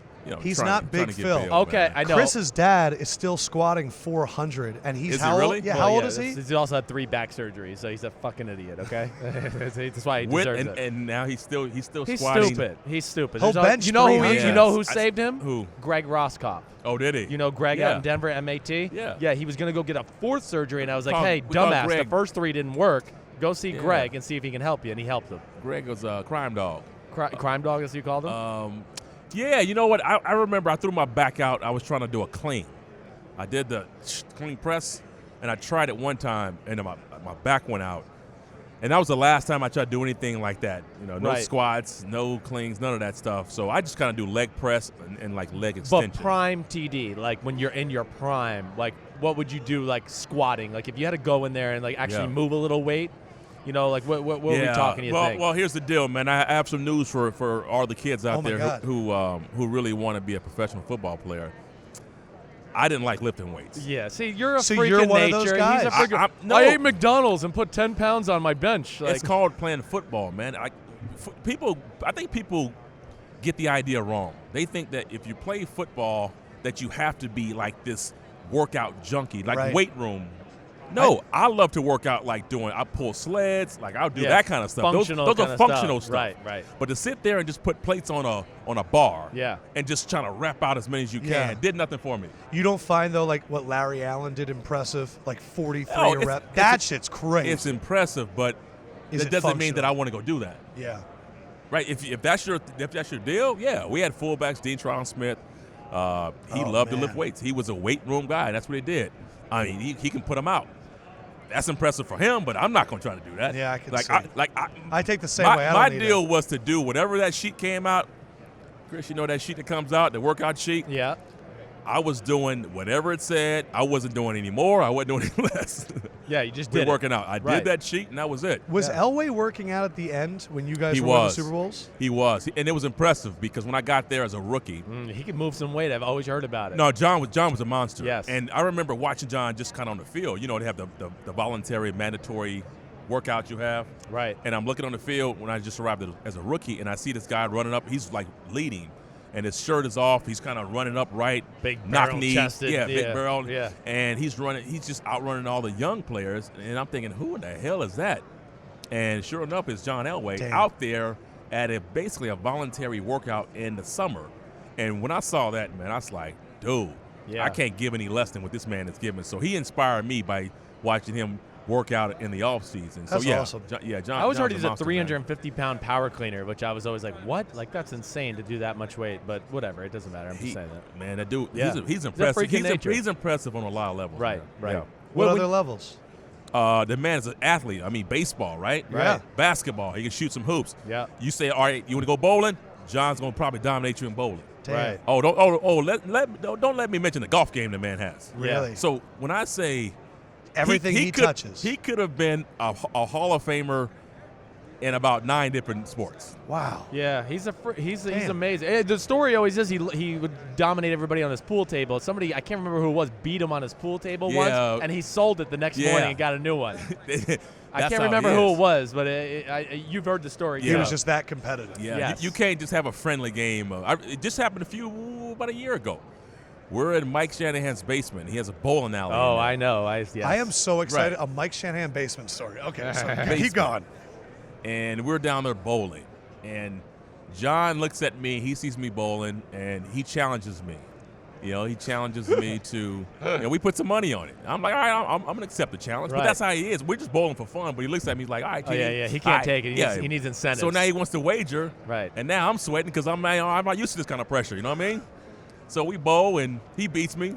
[SPEAKER 1] He's
[SPEAKER 4] trying
[SPEAKER 1] not
[SPEAKER 4] to
[SPEAKER 1] Big
[SPEAKER 4] get
[SPEAKER 1] Phil.
[SPEAKER 4] built,
[SPEAKER 2] Okay,
[SPEAKER 4] man.
[SPEAKER 2] I know.
[SPEAKER 1] Chris's dad is still squatting 400, and he's
[SPEAKER 4] Is he
[SPEAKER 1] how
[SPEAKER 4] really?
[SPEAKER 1] old? Yeah,
[SPEAKER 2] Well,
[SPEAKER 1] how old
[SPEAKER 2] yeah,
[SPEAKER 1] is he?
[SPEAKER 2] He also had 3 back surgeries, so he's a fucking idiot. Okay, that's why he
[SPEAKER 4] With-
[SPEAKER 2] deserves it.
[SPEAKER 4] and now he's still
[SPEAKER 2] He's
[SPEAKER 4] squatting.
[SPEAKER 2] stupid. He's stupid.
[SPEAKER 1] He'll
[SPEAKER 2] There's
[SPEAKER 1] bench
[SPEAKER 2] you know who?
[SPEAKER 1] 300.
[SPEAKER 2] You know who
[SPEAKER 4] Yes.
[SPEAKER 2] saved him?
[SPEAKER 4] Who?
[SPEAKER 2] Greg Roscoff.
[SPEAKER 4] Oh, did he?
[SPEAKER 2] You know Greg
[SPEAKER 4] Yeah.
[SPEAKER 2] out in Denver at MAT?
[SPEAKER 4] Yeah.
[SPEAKER 2] Yeah, he was going to go get a 4th surgery, and I was like,
[SPEAKER 4] Call-
[SPEAKER 2] hey,
[SPEAKER 4] we call
[SPEAKER 2] dumbass, the
[SPEAKER 4] Greg.
[SPEAKER 2] first 3 didn't work. Go see
[SPEAKER 4] Yeah.
[SPEAKER 2] Greg and see if he can help you, and he helped him.
[SPEAKER 4] Greg was a crime dog.
[SPEAKER 2] Crime dog, as you called him?
[SPEAKER 4] Yeah, you know what? I remember I threw my back out. I was trying to do a clean. I did the clean press, and I tried it one time, and my back went out. And that was the last time I tried to do anything like that. No
[SPEAKER 2] Right.
[SPEAKER 4] squats, no cleans, none of that stuff. So I just kind of do leg press and like leg extension.
[SPEAKER 2] But prime TD, like when you're in your prime, like what would you do, like squatting? Like if you had to go in there and like actually move a little weight, like what are we talking? You think?
[SPEAKER 4] Well, here's the deal, man. I have some news for all the kids out
[SPEAKER 1] Oh my
[SPEAKER 4] there
[SPEAKER 1] God.
[SPEAKER 4] who really want to be a professional football player. I didn't like lifting weights.
[SPEAKER 2] Yeah, see, you're a
[SPEAKER 1] So
[SPEAKER 2] freak
[SPEAKER 1] you're
[SPEAKER 2] of
[SPEAKER 1] one of
[SPEAKER 2] nature.
[SPEAKER 1] those guys.
[SPEAKER 2] He's a freak of-
[SPEAKER 4] No.
[SPEAKER 2] I ate McDonald's and put 10 pounds on my bench. Like,
[SPEAKER 4] It's called playing football, man. I think people get the idea wrong. They think that if you play football, that you have to be like this workout junkie, like
[SPEAKER 1] Right.
[SPEAKER 4] weight room. No, I love to work out I pull sleds, like I'll do that kind of stuff. Those
[SPEAKER 2] functional
[SPEAKER 4] are
[SPEAKER 2] kinda
[SPEAKER 4] functional
[SPEAKER 2] stuff.
[SPEAKER 4] stuff.
[SPEAKER 2] Right.
[SPEAKER 4] But to sit there and just put plates on a bar
[SPEAKER 2] Yeah.
[SPEAKER 4] and just trying to rep out as many as you can
[SPEAKER 1] Yeah.
[SPEAKER 4] did nothing for me.
[SPEAKER 1] You don't find, though, like what Larry Allen did impressive, like 43
[SPEAKER 4] Oh,
[SPEAKER 1] a
[SPEAKER 4] it's-
[SPEAKER 1] rep?
[SPEAKER 4] it's-
[SPEAKER 1] That shit's crazy.
[SPEAKER 4] It's impressive, but
[SPEAKER 1] Is
[SPEAKER 4] that
[SPEAKER 1] it
[SPEAKER 4] doesn't mean that I
[SPEAKER 1] functional?
[SPEAKER 4] want to go do that.
[SPEAKER 1] Yeah.
[SPEAKER 4] Right? If that's your deal, yeah. We had fullbacks, Dean Smith. He
[SPEAKER 1] Oh,
[SPEAKER 4] loved to
[SPEAKER 1] man.
[SPEAKER 4] lift weights. He was a weight room guy. That's what he did. I mean, he can put them out. That's impressive for him, but I'm not going to try to do that.
[SPEAKER 1] Yeah, I can see.
[SPEAKER 4] I
[SPEAKER 1] I take the same way. I don't
[SPEAKER 4] my
[SPEAKER 1] need
[SPEAKER 4] deal
[SPEAKER 1] it.
[SPEAKER 4] was to do whatever that sheet came out. Chris, you know that sheet that comes out, the workout sheet?
[SPEAKER 2] Yeah.
[SPEAKER 4] I was doing whatever it said. I wasn't doing any more. I wasn't doing any less.
[SPEAKER 2] Yeah, you just
[SPEAKER 4] We're
[SPEAKER 2] did it.
[SPEAKER 4] working out. I
[SPEAKER 2] Right.
[SPEAKER 4] did that sheet, and that was it.
[SPEAKER 1] Was
[SPEAKER 2] Yeah.
[SPEAKER 1] Elway working out at the end when you guys
[SPEAKER 4] He
[SPEAKER 1] were winning the
[SPEAKER 4] was.
[SPEAKER 1] Super Bowls?
[SPEAKER 4] He was. And it was impressive because when I got there as a rookie,
[SPEAKER 2] He can move some weight. I've always heard about it.
[SPEAKER 4] no, John was a monster.
[SPEAKER 2] Yes.
[SPEAKER 4] And I remember watching John just kind of on the field. They have the voluntary, mandatory workout you have.
[SPEAKER 2] Right.
[SPEAKER 4] And I'm looking on the field when I just arrived as a rookie, and I see this guy running up. He's like leading, and his shirt is off. He's kind of running up right,
[SPEAKER 2] Big
[SPEAKER 4] knock
[SPEAKER 2] barrel
[SPEAKER 4] knee,
[SPEAKER 2] chested.
[SPEAKER 4] big barrel.
[SPEAKER 2] Yeah.
[SPEAKER 4] And he's running. He's just outrunning all the young players, and I'm thinking, who in the hell is that? And sure enough, it's John Elway
[SPEAKER 1] Damn.
[SPEAKER 4] out there at basically a voluntary workout in the summer. And when I saw that, man, I was like, dude,
[SPEAKER 2] Yeah.
[SPEAKER 4] I can't give any less than what this man is giving. So he inspired me by watching him work out in the off season.
[SPEAKER 1] That's
[SPEAKER 4] so yeah,
[SPEAKER 1] awesome.
[SPEAKER 4] John,
[SPEAKER 2] I was
[SPEAKER 4] John's
[SPEAKER 2] already
[SPEAKER 4] a
[SPEAKER 2] just a
[SPEAKER 4] monster, man.
[SPEAKER 2] 350-pound power cleaner, which I was always like, what? Like, that's insane to do that much weight. But whatever. It doesn't matter. I'm just saying that.
[SPEAKER 4] Man, that dude,
[SPEAKER 2] Yeah.
[SPEAKER 4] he's
[SPEAKER 2] a
[SPEAKER 4] impressive.
[SPEAKER 2] freak of nature.
[SPEAKER 4] He's impressive on a lot of levels.
[SPEAKER 2] Right,
[SPEAKER 4] man.
[SPEAKER 2] right.
[SPEAKER 4] Yeah.
[SPEAKER 1] What
[SPEAKER 2] Well,
[SPEAKER 1] other levels?
[SPEAKER 4] The man is an athlete. I mean, baseball, right?
[SPEAKER 1] Right.
[SPEAKER 4] Basketball. He can shoot some hoops.
[SPEAKER 2] Yeah.
[SPEAKER 4] You say, all right, you want to go bowling? John's going to probably dominate you in bowling.
[SPEAKER 1] Damn.
[SPEAKER 2] Right.
[SPEAKER 4] Oh, don't let me mention the golf game the man has.
[SPEAKER 1] Really?
[SPEAKER 4] So when I say
[SPEAKER 1] Everything he touches.
[SPEAKER 4] he could have been a Hall of Famer in about 9 different sports.
[SPEAKER 1] Wow.
[SPEAKER 2] Yeah, he's
[SPEAKER 1] Damn.
[SPEAKER 2] amazing. The story always is he would dominate everybody on his pool table. Somebody, I can't remember who it was, beat him on his pool table
[SPEAKER 4] Yeah.
[SPEAKER 2] once, and he sold it the next
[SPEAKER 4] Yeah.
[SPEAKER 2] morning and got a new one. I
[SPEAKER 4] That's
[SPEAKER 2] can't
[SPEAKER 4] how
[SPEAKER 2] remember
[SPEAKER 4] he
[SPEAKER 2] who
[SPEAKER 4] is.
[SPEAKER 2] it was, but you've heard the story.
[SPEAKER 1] He
[SPEAKER 4] Yeah.
[SPEAKER 1] was just that competitive.
[SPEAKER 4] Yeah,
[SPEAKER 2] Yes.
[SPEAKER 4] you can't just have a friendly game. It just happened about a year ago. We're in Mike Shanahan's basement. He has a bowling alley.
[SPEAKER 2] Oh,
[SPEAKER 4] in there.
[SPEAKER 2] I know. Yes.
[SPEAKER 1] I am so excited.
[SPEAKER 4] Right.
[SPEAKER 1] A Mike Shanahan basement story. Okay, so keep
[SPEAKER 4] Basement.
[SPEAKER 1] going.
[SPEAKER 4] And we're down there bowling. And John looks at me. He sees me bowling, and he challenges me. He challenges me to, we put some money on it. I'm like, all right, I'm going to accept the challenge.
[SPEAKER 2] Right.
[SPEAKER 4] But that's how he is. We're just bowling for fun. But he looks at me like, all right, kid.
[SPEAKER 2] Yeah. He can't take it. He needs incentives.
[SPEAKER 4] So now he wants to wager.
[SPEAKER 2] Right.
[SPEAKER 4] And now I'm sweating because I'm not used to this kind of pressure. You know what I mean? So we bowl, and he beats me.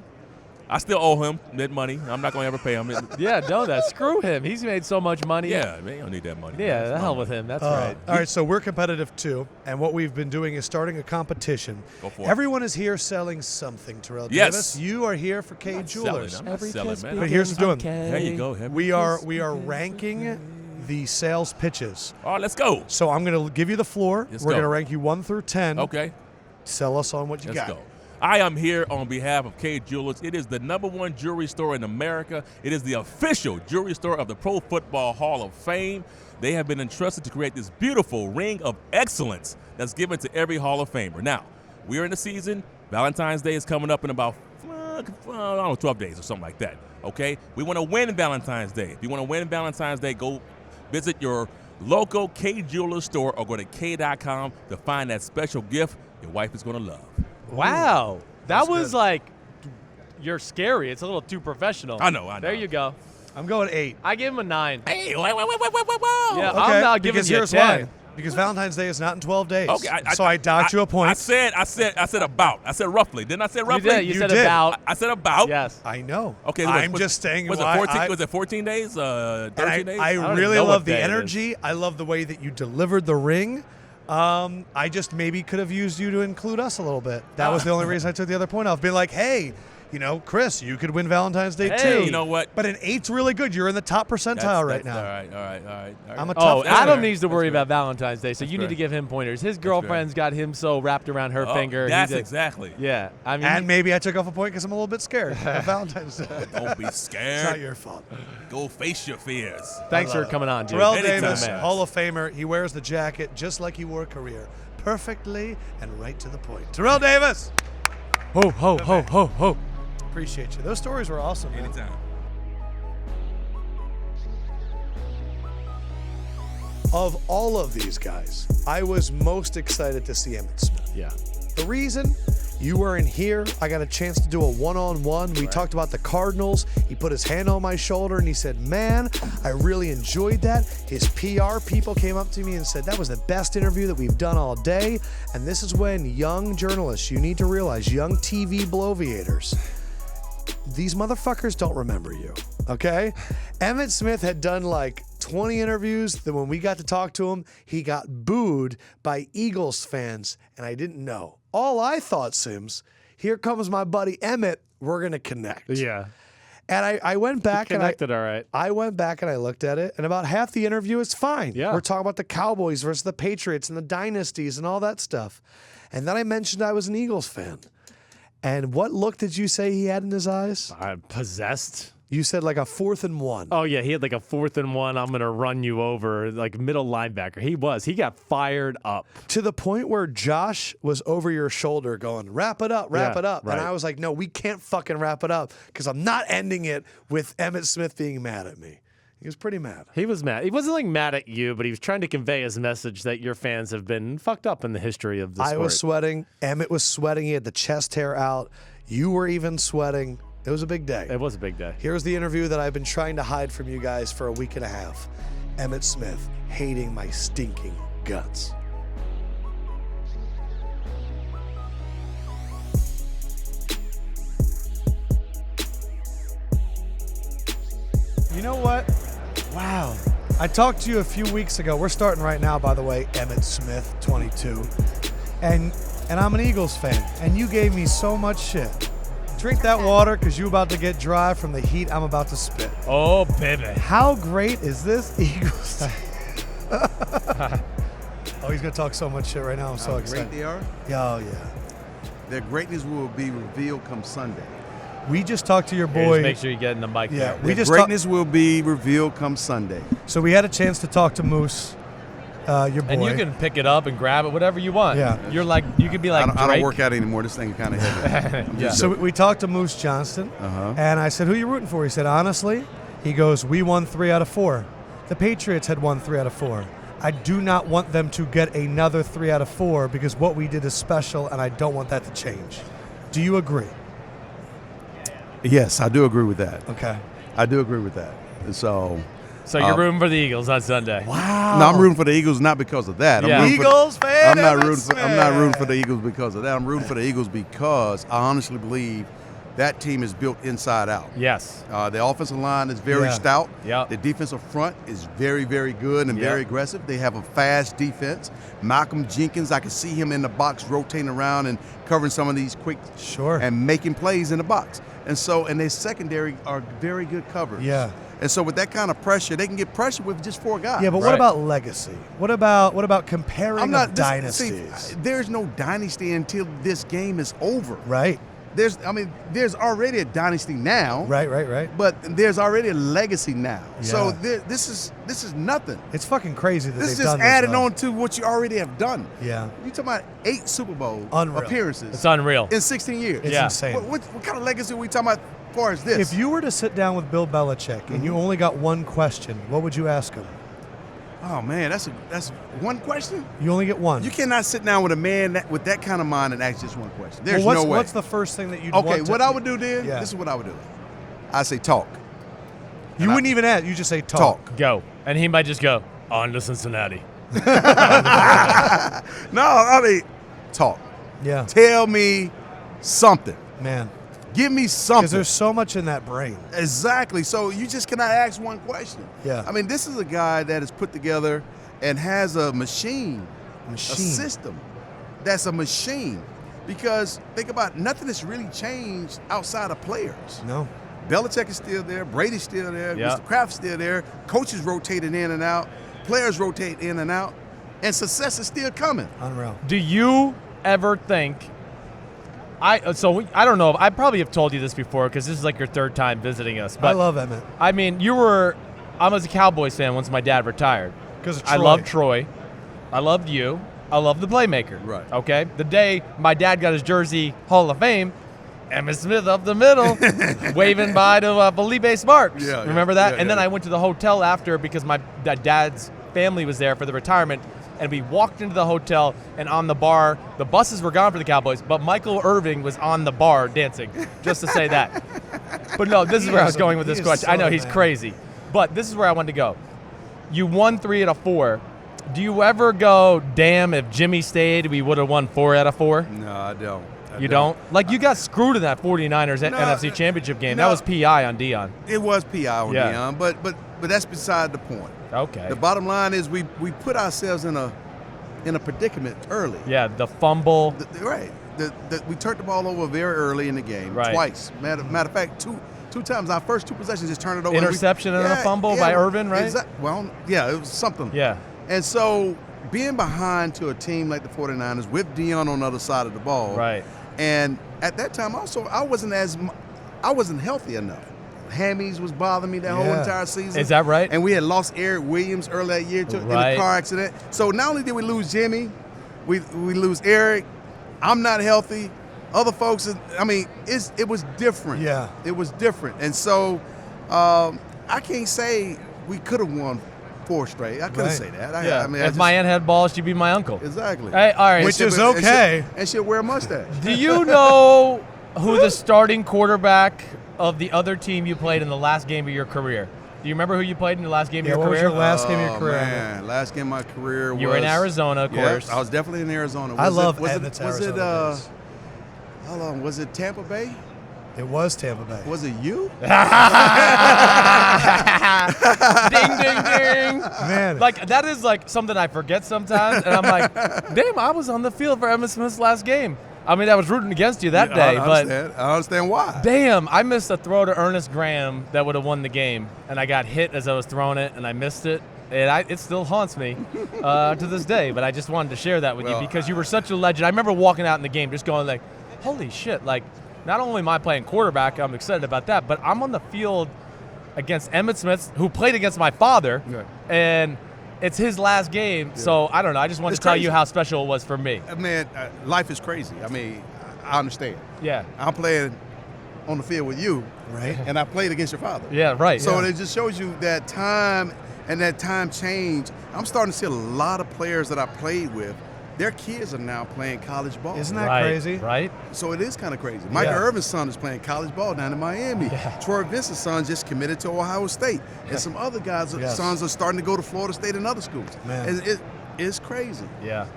[SPEAKER 4] I still owe him that money. I'm not going to ever pay him.
[SPEAKER 2] Yeah, no, screw him. He's made so much money.
[SPEAKER 4] Yeah, man, you don't need that money.
[SPEAKER 2] Yeah, the hell with him. That's right.
[SPEAKER 1] All right, so we're competitive too, and what we've been doing is starting a competition.
[SPEAKER 4] Go for it.
[SPEAKER 1] Everyone is here selling something, Terrell
[SPEAKER 4] Yes.
[SPEAKER 1] Davis. You are here for K Jewelers.
[SPEAKER 4] I'm not selling, man.
[SPEAKER 1] But here's the doing.
[SPEAKER 4] There you go.
[SPEAKER 1] We are ranking the sales pitches.
[SPEAKER 4] All right, let's go.
[SPEAKER 1] So I'm going to give you the floor.
[SPEAKER 4] Let's
[SPEAKER 1] We're
[SPEAKER 4] go.
[SPEAKER 1] going to rank you 1 through 10.
[SPEAKER 4] Okay.
[SPEAKER 1] Sell us on what you
[SPEAKER 4] Let's
[SPEAKER 1] got.
[SPEAKER 4] go. I am here on behalf of K Jewelers. It is the #1 jewelry store in America. It is the official jewelry store of the Pro Football Hall of Fame. They have been entrusted to create this beautiful ring of excellence that's given to every Hall of Famer. Now, we are in the season. Valentine's Day is coming up in about, 12 days or something like that, okay? We want to win Valentine's Day. If you want to win Valentine's Day, go visit your local K Jewelers store or go to K.com to find that special gift your wife is going to love.
[SPEAKER 2] Wow. That was
[SPEAKER 1] good.
[SPEAKER 2] like, you're scary. It's a little too professional.
[SPEAKER 4] I know.
[SPEAKER 2] There you go.
[SPEAKER 1] I'm going 8.
[SPEAKER 2] I give him a 9.
[SPEAKER 4] Hey, whoa.
[SPEAKER 2] Yeah,
[SPEAKER 1] Okay,
[SPEAKER 2] I'm not giving
[SPEAKER 1] because
[SPEAKER 2] you a
[SPEAKER 1] here's
[SPEAKER 2] 10.
[SPEAKER 1] why. Because Valentine's Day is not in 12 days.
[SPEAKER 4] Okay,
[SPEAKER 1] so I docked you a point.
[SPEAKER 4] I said about. I said roughly. Didn't I say roughly?
[SPEAKER 2] You did. You said
[SPEAKER 1] did.
[SPEAKER 2] about.
[SPEAKER 4] I said about.
[SPEAKER 2] Yes.
[SPEAKER 1] I know.
[SPEAKER 4] Okay.
[SPEAKER 1] I'm just saying.
[SPEAKER 4] Was it
[SPEAKER 1] why
[SPEAKER 4] 14? Was it 14 days? 13 days?
[SPEAKER 1] I
[SPEAKER 2] don't
[SPEAKER 1] really
[SPEAKER 2] even know
[SPEAKER 1] love
[SPEAKER 2] what
[SPEAKER 1] the
[SPEAKER 2] day it is.
[SPEAKER 1] energy. I love the way that you delivered the ring. I just maybe could have used you to include us a little bit. That was the only reason I took the other point off. Being like, hey, Chris, you could win Valentine's Day
[SPEAKER 2] Hey.
[SPEAKER 1] too.
[SPEAKER 4] You know what?
[SPEAKER 1] But an 8's really good. You're in the top percentile right now.
[SPEAKER 4] All right.
[SPEAKER 1] I'm a
[SPEAKER 2] Oh,
[SPEAKER 1] tough
[SPEAKER 2] Adam
[SPEAKER 1] winner.
[SPEAKER 2] needs to worry about Valentine's Day, so you need
[SPEAKER 4] fair.
[SPEAKER 2] to give him pointers. His girlfriend's got him so wrapped around her finger.
[SPEAKER 4] That's
[SPEAKER 2] He's
[SPEAKER 4] exactly.
[SPEAKER 2] Yeah. I mean,
[SPEAKER 1] And maybe I took off a point because I'm a little bit scared of Valentine's Day.
[SPEAKER 4] Don't be
[SPEAKER 1] It's not
[SPEAKER 4] scared.
[SPEAKER 1] your fault.
[SPEAKER 4] Go face your fears.
[SPEAKER 2] thanks for coming on, dude.
[SPEAKER 1] Terrell
[SPEAKER 4] Anytime,
[SPEAKER 1] Davis,
[SPEAKER 4] man.
[SPEAKER 1] Hall of Famer. He wears the jacket just like he wore a career. Perfectly and right to the point. Terrell Davis.
[SPEAKER 2] Ho, ho, ho, ho, ho.
[SPEAKER 1] Appreciate you. Those stories were awesome, man.
[SPEAKER 4] Anytime.
[SPEAKER 1] Of all of these guys, I was most excited to see Emmitt Smith.
[SPEAKER 2] Yeah.
[SPEAKER 1] The reason you weren't here, I got a chance to do a one-on-one. We talked about the Cardinals. He put his hand on my shoulder and he said, man, I really enjoyed that. His PR people came up to me and said, that was the best interview that we've done all day. And this is when young journalists, you need to realize, young TV bloviators, these motherfuckers don't remember you, okay? Emmitt Smith had done like 20 interviews. Then when we got to talk to him, he got booed by Eagles fans, and I didn't know. All I thought, Sims, here comes my buddy Emmitt. We're going to connect.
[SPEAKER 2] Yeah.
[SPEAKER 1] And I went back and
[SPEAKER 2] Connected, all right.
[SPEAKER 1] I went back and I looked at it, and about half the interview is fine.
[SPEAKER 2] Yeah.
[SPEAKER 1] We're talking about the Cowboys versus the Patriots and the dynasties and all that stuff. And then I mentioned I was an Eagles fan. And what look did you say he had in his eyes?
[SPEAKER 2] I'm possessed.
[SPEAKER 1] You said like a 4th and 1.
[SPEAKER 2] Oh, yeah. He had like a 4th and 1. I'm going to run you over, like middle linebacker. He was. He got fired up.
[SPEAKER 1] To the point where Josh was over your shoulder going, wrap it up, wrap
[SPEAKER 2] Yeah,
[SPEAKER 1] it up.
[SPEAKER 2] right.
[SPEAKER 1] And I was like, no, we can't fucking wrap it up because I'm not ending it with Emmitt Smith being mad at me. He was pretty mad.
[SPEAKER 2] He was mad. He wasn't like mad at you, but he was trying to convey his message that your fans have been fucked up in the history of the sport.
[SPEAKER 1] I was sweating. Emmitt was sweating. He had the chest hair out. You were even sweating. It was a big day.
[SPEAKER 2] It was a big day.
[SPEAKER 1] Here's the interview that I've been trying to hide from you guys for a week and a half. Emmitt Smith hating my stinking guts. You know what? Wow. I talked to you a few weeks ago. We're starting right now, by the way, Emmitt Smith, 22. And I'm an Eagles fan. And you gave me so much shit. Drink that water because you're about to get dry from the heat I'm about to spit.
[SPEAKER 2] Oh, baby.
[SPEAKER 1] How great is this Eagles team? Oh, he's going to talk so much shit right now. I'm so
[SPEAKER 5] How
[SPEAKER 1] excited.
[SPEAKER 5] great they are.
[SPEAKER 1] Oh, yeah.
[SPEAKER 5] Their greatness will be revealed come Sunday.
[SPEAKER 1] We just talked to your
[SPEAKER 2] Here,
[SPEAKER 1] boy.
[SPEAKER 2] just make sure you get in the mic
[SPEAKER 1] Yeah,
[SPEAKER 2] there.
[SPEAKER 1] we
[SPEAKER 5] Their
[SPEAKER 1] just
[SPEAKER 5] greatness will be revealed come Sunday.
[SPEAKER 1] So we had a chance to talk to Moose, your boy.
[SPEAKER 2] And you can pick it up and grab it, whatever you want.
[SPEAKER 1] Yeah.
[SPEAKER 2] You're like, you could be like
[SPEAKER 5] I don't
[SPEAKER 2] Drake.
[SPEAKER 5] work out anymore. This thing kind of heavy. I'm
[SPEAKER 2] Yeah.
[SPEAKER 5] just
[SPEAKER 1] So
[SPEAKER 5] joking.
[SPEAKER 1] we talked to Moose Johnston, and I said, who you rooting for? He said, honestly, he goes, we won 3 out of 4. The Patriots had won 3 out of 4. I do not want them to get another 3 out of 4 because what we did is special, and I don't want that to change. Do you agree?
[SPEAKER 5] Yes, I do agree with that.
[SPEAKER 1] Okay.
[SPEAKER 5] I do agree with that. So
[SPEAKER 2] you're rooting for the Eagles on Sunday.
[SPEAKER 1] Wow.
[SPEAKER 5] no, I'm rooting for the Eagles not because of that.
[SPEAKER 2] Yeah.
[SPEAKER 5] I'm rooting
[SPEAKER 1] Eagles fan.
[SPEAKER 5] I'm not
[SPEAKER 1] Emmitt
[SPEAKER 5] rooting. I'm not rooting for the
[SPEAKER 1] Smith.
[SPEAKER 5] Eagles because of that. I'm rooting for the Eagles because I honestly believe that team is built inside out.
[SPEAKER 2] Yes.
[SPEAKER 5] The offensive line is very
[SPEAKER 1] Yeah.
[SPEAKER 5] stout.
[SPEAKER 2] Yep.
[SPEAKER 5] The defensive front is very, very good and very aggressive. They have a fast defense. Malcolm Jenkins, I can see him in the box rotating around and covering some of these quick and making plays in the box. And their secondary are very good covers.
[SPEAKER 1] Yeah.
[SPEAKER 5] And so with that kind of pressure, they can get pressure with just 4 guys.
[SPEAKER 1] Yeah, but what about legacy? What about comparing of dynasties?
[SPEAKER 5] See, there's no dynasty until this game is over.
[SPEAKER 1] Right.
[SPEAKER 5] There's already a dynasty now.
[SPEAKER 1] Right.
[SPEAKER 5] But there's already a legacy now.
[SPEAKER 1] Yeah.
[SPEAKER 5] So this is nothing.
[SPEAKER 1] It's fucking crazy that
[SPEAKER 5] This is
[SPEAKER 1] they've
[SPEAKER 5] just
[SPEAKER 1] done
[SPEAKER 5] adding
[SPEAKER 1] though.
[SPEAKER 5] on to what you already have done.
[SPEAKER 1] Yeah.
[SPEAKER 5] You're talking about 8 Super Bowl
[SPEAKER 1] Unreal.
[SPEAKER 5] appearances.
[SPEAKER 2] It's unreal.
[SPEAKER 5] In 16 years.
[SPEAKER 1] It's
[SPEAKER 2] Yeah.
[SPEAKER 1] insane.
[SPEAKER 5] What kind of legacy are we talking about as far as this?
[SPEAKER 1] If you were to sit down with Bill Belichick and you only got one question, what would you ask him?
[SPEAKER 5] Oh man, that's one question.
[SPEAKER 1] You only get one.
[SPEAKER 5] You cannot sit down with a man with that kind of mind and ask just one question. There's
[SPEAKER 1] Well,
[SPEAKER 5] no way.
[SPEAKER 1] What's the first thing that you'd
[SPEAKER 5] Okay,
[SPEAKER 1] want to
[SPEAKER 5] what I would do then?
[SPEAKER 1] Yeah.
[SPEAKER 5] This is what I would do. I say talk.
[SPEAKER 1] You wouldn't even ask. You just say talk.
[SPEAKER 2] Go. And he might just go, on to Cincinnati.
[SPEAKER 5] No, I mean talk.
[SPEAKER 1] Yeah.
[SPEAKER 5] Tell me something.
[SPEAKER 1] Man.
[SPEAKER 5] Give me
[SPEAKER 1] Because
[SPEAKER 5] something.
[SPEAKER 1] there's so much in that brain.
[SPEAKER 5] Exactly. So you just cannot ask one question.
[SPEAKER 1] Yeah.
[SPEAKER 5] I mean, this is a guy that is put together and has a machine, a system that's a machine. Because think about it, nothing has really changed outside of players.
[SPEAKER 1] No.
[SPEAKER 5] Belichick is still there. Brady's still there.
[SPEAKER 2] Yeah.
[SPEAKER 5] Mr. Kraft's still there. Coaches rotating in and out. Players rotate in and out. And success is still coming.
[SPEAKER 1] Unreal.
[SPEAKER 2] Do you ever think I don't know. I probably have told you this before because this is like your third time visiting us. But
[SPEAKER 1] I love Emmitt.
[SPEAKER 2] I mean, I was a Cowboys fan once my dad retired.
[SPEAKER 1] Because of
[SPEAKER 2] I loved Troy. I loved you. I loved the playmaker.
[SPEAKER 5] Right.
[SPEAKER 2] Okay? The day my dad got his jersey Hall of Fame, Emmitt Smith up the middle, waving by to Felipe Sparks.
[SPEAKER 5] Yeah,
[SPEAKER 2] Remember that?
[SPEAKER 5] yeah,
[SPEAKER 2] and then
[SPEAKER 5] yeah.
[SPEAKER 2] I went to the hotel after because my dad's family was there for the retirement. And we walked into the hotel, and on the bar, the buses were gone for the Cowboys, but Michael Irving was on the bar dancing, just to say that. But no, this is where I was going with this question. I know he's crazy, but this is where I wanted to go. You won 3 out of 4. Do you ever go, damn, if Jimmy stayed, we would have won 4 out of 4?
[SPEAKER 5] No, I don't.
[SPEAKER 2] You don't? Like, you got screwed in that 49ers NFC Championship game.
[SPEAKER 5] No.
[SPEAKER 2] That was PI on Dion.
[SPEAKER 5] It was PI on
[SPEAKER 2] Yeah.
[SPEAKER 5] Dion, but that's beside the point.
[SPEAKER 2] Okay.
[SPEAKER 5] The bottom line is we put ourselves in a predicament early.
[SPEAKER 2] Yeah, the fumble.
[SPEAKER 5] Right. We turned the ball over very early in the game.
[SPEAKER 2] Right.
[SPEAKER 5] Twice. Matter of fact, two times. Our first 2 possessions just turned it over.
[SPEAKER 2] Interception and a fumble by Irvin, right?
[SPEAKER 5] Well, yeah, it was something.
[SPEAKER 2] Yeah.
[SPEAKER 5] And so being behind to a team like the 49ers with Dion on the other side of the ball.
[SPEAKER 2] Right.
[SPEAKER 5] And at that time also, I wasn't healthy enough. Hammies was bothering me that whole entire season.
[SPEAKER 2] Is that right?
[SPEAKER 5] And we had lost Eric Williams early that year in a car accident. So not only did we lose Jimmy, we lose Eric. I'm not healthy. Other folks, it was different.
[SPEAKER 1] Yeah.
[SPEAKER 5] It was different. And so I can't say we could have won 4 straight. I couldn't say that.
[SPEAKER 2] If my aunt had balls, she'd be my uncle.
[SPEAKER 5] Exactly.
[SPEAKER 2] Hey, all right.
[SPEAKER 1] Which is okay.
[SPEAKER 5] And she'll wear a mustache.
[SPEAKER 2] Do you know who the starting quarterback of the other team you played in the last game of your career? Do you remember who you played in the last game of your
[SPEAKER 1] what
[SPEAKER 2] career?
[SPEAKER 1] was your last game of your career?
[SPEAKER 5] Man, last game of my career was.
[SPEAKER 2] You were in Arizona, of course.
[SPEAKER 5] I was definitely in Arizona.
[SPEAKER 1] I love Emmitt's Arizona days.
[SPEAKER 5] How long was it? Tampa Bay?
[SPEAKER 1] It was Tampa Bay.
[SPEAKER 5] Was it you?
[SPEAKER 2] Ding, ding, ding.
[SPEAKER 1] Man.
[SPEAKER 2] Like, that is like something I forget sometimes. And I'm like, damn, I was on the field for Emmitt Smith's last game. I mean, I was rooting against you that day, but
[SPEAKER 5] I understand why.
[SPEAKER 2] damn, I missed a throw to Ernest Graham that would have won the game, and I got hit as I was throwing it, and I missed it. And it still haunts me to this day, but I just wanted to share that with you because you were such a legend. I remember walking out in the game just going like, holy shit, like, not only am I playing quarterback, I'm excited about that, but I'm on the field against Emmitt Smith, who played against my father, and it's his last game, so I don't know. I just wanted to tell you how special it was for me.
[SPEAKER 5] Man, life is crazy. I mean, I understand.
[SPEAKER 2] Yeah.
[SPEAKER 5] I'm playing on the field with you,
[SPEAKER 1] Right.
[SPEAKER 5] and I played against your father.
[SPEAKER 2] Yeah, right.
[SPEAKER 5] So it just shows you that time and that time change. I'm starting to see a lot of players that I played with their kids are now playing college ball.
[SPEAKER 1] Isn't that crazy?
[SPEAKER 6] Right.
[SPEAKER 5] So it is kind of crazy. Mike Irvin's son is playing college ball down in Miami. Troy Vincent's son just committed to Ohio State. And some other guys' sons are starting to go to Florida State and other schools.
[SPEAKER 1] Man.
[SPEAKER 5] It's crazy.
[SPEAKER 6] Yeah.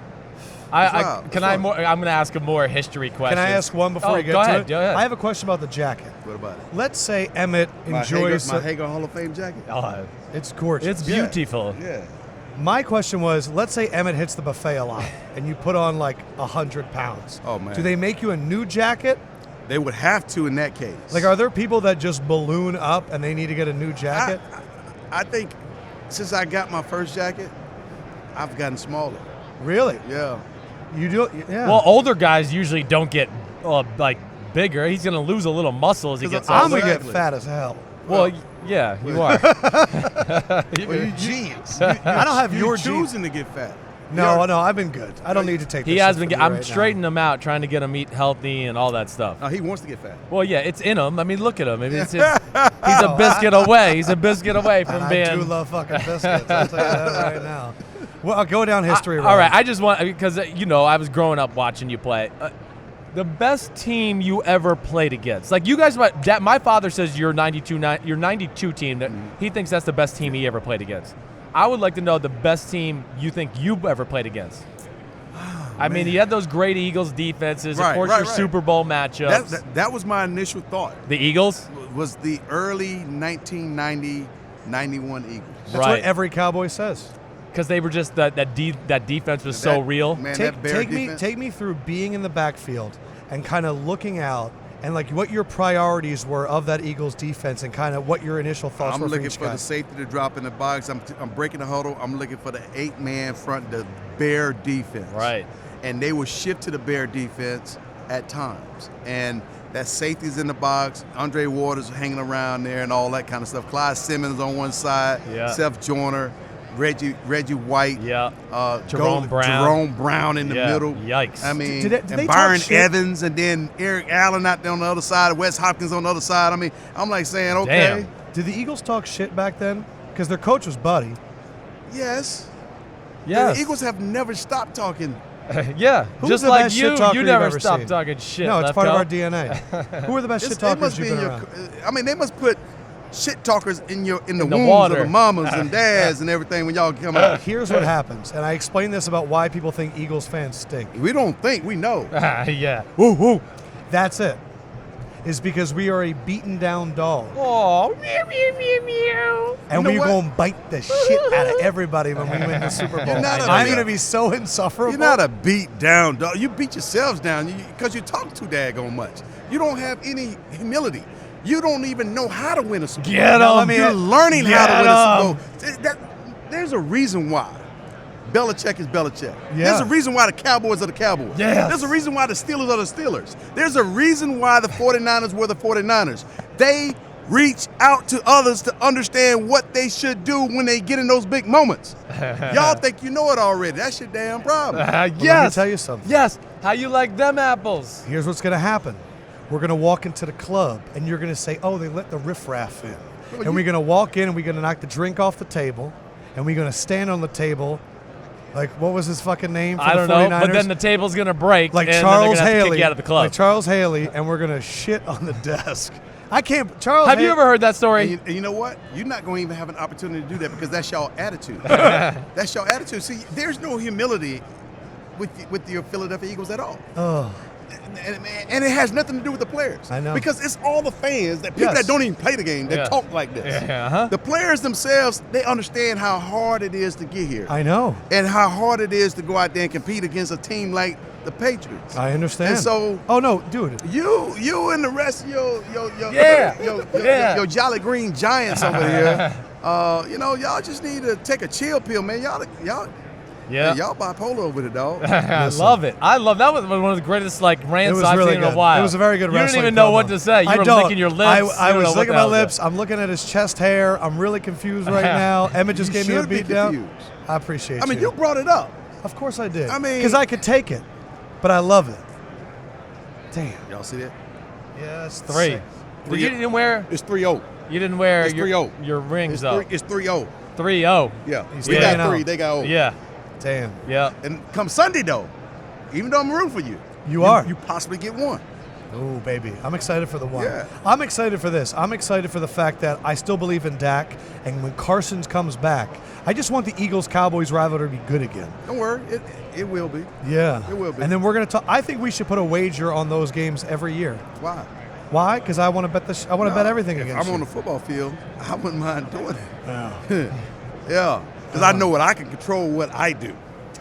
[SPEAKER 6] I'm going to ask a more history question.
[SPEAKER 1] Can I ask one before you get to it?
[SPEAKER 6] Go ahead.
[SPEAKER 1] I have a question about the jacket.
[SPEAKER 5] What about it?
[SPEAKER 1] Let's say Emmitt enjoys
[SPEAKER 5] my Hager Hall of Fame jacket.
[SPEAKER 6] Oh,
[SPEAKER 1] it's gorgeous.
[SPEAKER 6] it's beautiful.
[SPEAKER 5] Yeah.
[SPEAKER 1] My question was, let's say Emmitt hits the buffet a lot, and you put on like 100 pounds.
[SPEAKER 5] Oh, man.
[SPEAKER 1] Do they make you a new jacket?
[SPEAKER 5] They would have to in that case.
[SPEAKER 1] Like, are there people that just balloon up and they need to get a new jacket?
[SPEAKER 5] I think since I got my first jacket, I've gotten smaller.
[SPEAKER 1] Really?
[SPEAKER 5] Yeah.
[SPEAKER 1] You do? Yeah.
[SPEAKER 6] Well, older guys usually don't get like bigger. He's going to lose a little muscle as he gets
[SPEAKER 1] I'm
[SPEAKER 6] older.
[SPEAKER 1] going to get fat as hell.
[SPEAKER 6] Well, yeah, you are.
[SPEAKER 5] Well, you genes.
[SPEAKER 1] I don't have your
[SPEAKER 5] You're
[SPEAKER 1] genes.
[SPEAKER 5] choosing to get fat.
[SPEAKER 1] No, I've been good. I don't need to take this.
[SPEAKER 6] He has
[SPEAKER 1] shit
[SPEAKER 6] been.
[SPEAKER 1] from you
[SPEAKER 6] I'm
[SPEAKER 1] right
[SPEAKER 6] straightening him out, trying to get him eat healthy and all that stuff.
[SPEAKER 5] No, he wants to get fat.
[SPEAKER 6] Well, yeah, it's in him. I mean, look at him. I mean, he's a biscuit away. He's a biscuit away from
[SPEAKER 1] now.
[SPEAKER 6] being.
[SPEAKER 1] I do love fucking biscuits. I'll tell you that right now. Well, I'll go down history road.
[SPEAKER 6] All right, I just want, because I was growing up watching you play. The best team you ever played against, like you guys. My father says your 92 team. That he thinks that's the best team he ever played against. I would like to know the best team you think you ever played against. I mean, you had those great Eagles defenses, of course, your Super Bowl matchups.
[SPEAKER 5] That was my initial thought.
[SPEAKER 6] The Eagles
[SPEAKER 5] was the early 1990-91 Eagles.
[SPEAKER 1] That's what every Cowboy says.
[SPEAKER 6] Because they were just that defense was so real.
[SPEAKER 5] Man,
[SPEAKER 1] take me through being in the backfield and kind of looking out and like what your priorities were of that Eagles defense and kind of what your initial thoughts were.
[SPEAKER 5] I'm looking for
[SPEAKER 1] guy.
[SPEAKER 5] the safety to drop in the box. I'm breaking the huddle. I'm looking for the 8-man front, the Bear defense.
[SPEAKER 6] Right.
[SPEAKER 5] And they will shift to the Bear defense at times. And that safety's in the box. Andre Waters hanging around there and all that kind of stuff. Clyde Simmons on one side.
[SPEAKER 6] Yeah.
[SPEAKER 5] Seth Joyner. Reggie White,
[SPEAKER 6] Jerome
[SPEAKER 5] Brown in the middle.
[SPEAKER 6] Yikes!
[SPEAKER 5] I mean,
[SPEAKER 1] did they
[SPEAKER 5] and Byron
[SPEAKER 1] talk shit?
[SPEAKER 5] Evans, and then Eric Allen out there on the other side, Wes Hopkins on the other side. I mean, I'm like saying, okay,
[SPEAKER 1] Did the Eagles talk shit back then? Because their coach was Buddy.
[SPEAKER 5] yes.
[SPEAKER 6] Yes.
[SPEAKER 5] The Eagles have never stopped talking.
[SPEAKER 6] Yeah,
[SPEAKER 1] Who's
[SPEAKER 6] just
[SPEAKER 1] the
[SPEAKER 6] like
[SPEAKER 1] best shit talker
[SPEAKER 6] you
[SPEAKER 1] you've
[SPEAKER 6] never
[SPEAKER 1] ever
[SPEAKER 6] stopped
[SPEAKER 1] seen?
[SPEAKER 6] talking shit.
[SPEAKER 1] No, it's part of
[SPEAKER 6] Lefkoe.
[SPEAKER 1] our DNA. Who are the best shit talkers you've been around?
[SPEAKER 5] I mean, they must put shit talkers in the wombs
[SPEAKER 6] water.
[SPEAKER 5] of the mamas and dads and everything when y'all come out.
[SPEAKER 1] Here's what happens, and I explained this about why people think Eagles fans stink.
[SPEAKER 5] We don't think, we know.
[SPEAKER 6] Yeah.
[SPEAKER 1] Woo, woo. That's it. Is because we are a beaten down dog.
[SPEAKER 6] Oh.
[SPEAKER 1] And we're going to bite the shit out of everybody when we win the Super Bowl. I'm going to be so insufferable.
[SPEAKER 5] You're not a beat down dog. You beat yourselves down because you talk too daggone much. You don't have any humility. You don't even know how to win a Super Bowl. You're learning how to win a Super Bowl. There's a reason why Belichick is Belichick.
[SPEAKER 1] Yeah.
[SPEAKER 5] There's a reason why the Cowboys are the Cowboys.
[SPEAKER 1] Yes.
[SPEAKER 5] There's a reason why the Steelers are the Steelers. There's a reason why the 49ers were the 49ers. They reach out to others to understand what they should do when they get in those big moments. Y'all think you know it already. That's your damn problem.
[SPEAKER 1] Let me tell you something.
[SPEAKER 6] Yes. How you like them apples?
[SPEAKER 1] Here's what's going to happen. We're going to walk into the club, and you're going to say, oh, they let the riffraff in. And we're going to walk in, and we're going to knock the drink off the table, and we're going to stand on the table. Like, what was his fucking name for
[SPEAKER 6] I
[SPEAKER 1] the
[SPEAKER 6] don't
[SPEAKER 1] 49ers?
[SPEAKER 6] know, but then the table's going to break,
[SPEAKER 1] like
[SPEAKER 6] and
[SPEAKER 1] Charles
[SPEAKER 6] then they're gonna have to
[SPEAKER 1] Haley.
[SPEAKER 6] kick you out of the club.
[SPEAKER 1] Like Charles Haley, and we're going to shit on the desk. I can't. Charles
[SPEAKER 6] Have you ever heard that story?
[SPEAKER 5] And you know what? You're not going to even have an opportunity to do that because that's your attitude. That's your attitude. See, there's no humility with your Philadelphia Eagles at all.
[SPEAKER 1] Oh.
[SPEAKER 5] And it has nothing to do with the players.
[SPEAKER 1] I know.
[SPEAKER 5] Because it's all the fans, that people that don't even play the game, that talk like this.
[SPEAKER 6] Yeah, uh-huh.
[SPEAKER 5] The players themselves, they understand how hard it is to get here.
[SPEAKER 1] I know.
[SPEAKER 5] And how hard it is to go out there and compete against a team like the Patriots.
[SPEAKER 1] I understand.
[SPEAKER 5] And so,
[SPEAKER 1] oh no, dude,
[SPEAKER 5] you and the rest of your Jolly Green Giants over here, y'all just need to take a chill pill, man. Y'all bipolar with it, dog.
[SPEAKER 6] I love it. I love that. Was one of the greatest rants I've
[SPEAKER 1] really
[SPEAKER 6] seen in
[SPEAKER 1] good.
[SPEAKER 6] a while.
[SPEAKER 1] It was a very good.
[SPEAKER 6] You didn't even know what to say. You were licking your lips.
[SPEAKER 1] I was licking my lips. I'm looking at his chest hair. I'm really confused right now. Emmitt just gave me a beat down. I appreciate you.
[SPEAKER 5] I mean, you brought it up.
[SPEAKER 1] Of course I did.
[SPEAKER 5] I mean,
[SPEAKER 1] because I could take it, but I love it. Damn.
[SPEAKER 5] Y'all see that?
[SPEAKER 1] Yeah, it's
[SPEAKER 6] 3. You didn't wear.
[SPEAKER 5] It's 3-0.
[SPEAKER 6] You didn't wear
[SPEAKER 5] your
[SPEAKER 6] rings though.
[SPEAKER 5] It's 3-0.
[SPEAKER 6] 3-0.
[SPEAKER 5] Yeah.
[SPEAKER 1] He's
[SPEAKER 5] We got
[SPEAKER 1] 3-0.
[SPEAKER 5] 3. They got 0.
[SPEAKER 6] Yeah.
[SPEAKER 1] Damn.
[SPEAKER 6] Yeah.
[SPEAKER 5] And come Sunday, though, even though I'm rooting for you,
[SPEAKER 1] you are.
[SPEAKER 5] You possibly get one.
[SPEAKER 1] Oh, baby. I'm excited for the one.
[SPEAKER 5] Yeah.
[SPEAKER 1] I'm excited for this. I'm excited for the fact that I still believe in Dak, and when Carson comes back, I just want the Eagles-Cowboys rivalry to be good again.
[SPEAKER 5] Don't worry. It will be.
[SPEAKER 1] Yeah.
[SPEAKER 5] It will be.
[SPEAKER 1] And then we're going to talk. I think we should put a wager on those games every year.
[SPEAKER 5] Why?
[SPEAKER 1] Why? Because I want to bet this. I want to bet everything
[SPEAKER 5] if
[SPEAKER 1] against
[SPEAKER 5] I'm
[SPEAKER 1] you.
[SPEAKER 5] on the football field, I wouldn't mind doing it.
[SPEAKER 1] Yeah.
[SPEAKER 5] Yeah. Because I know what I can control what I do.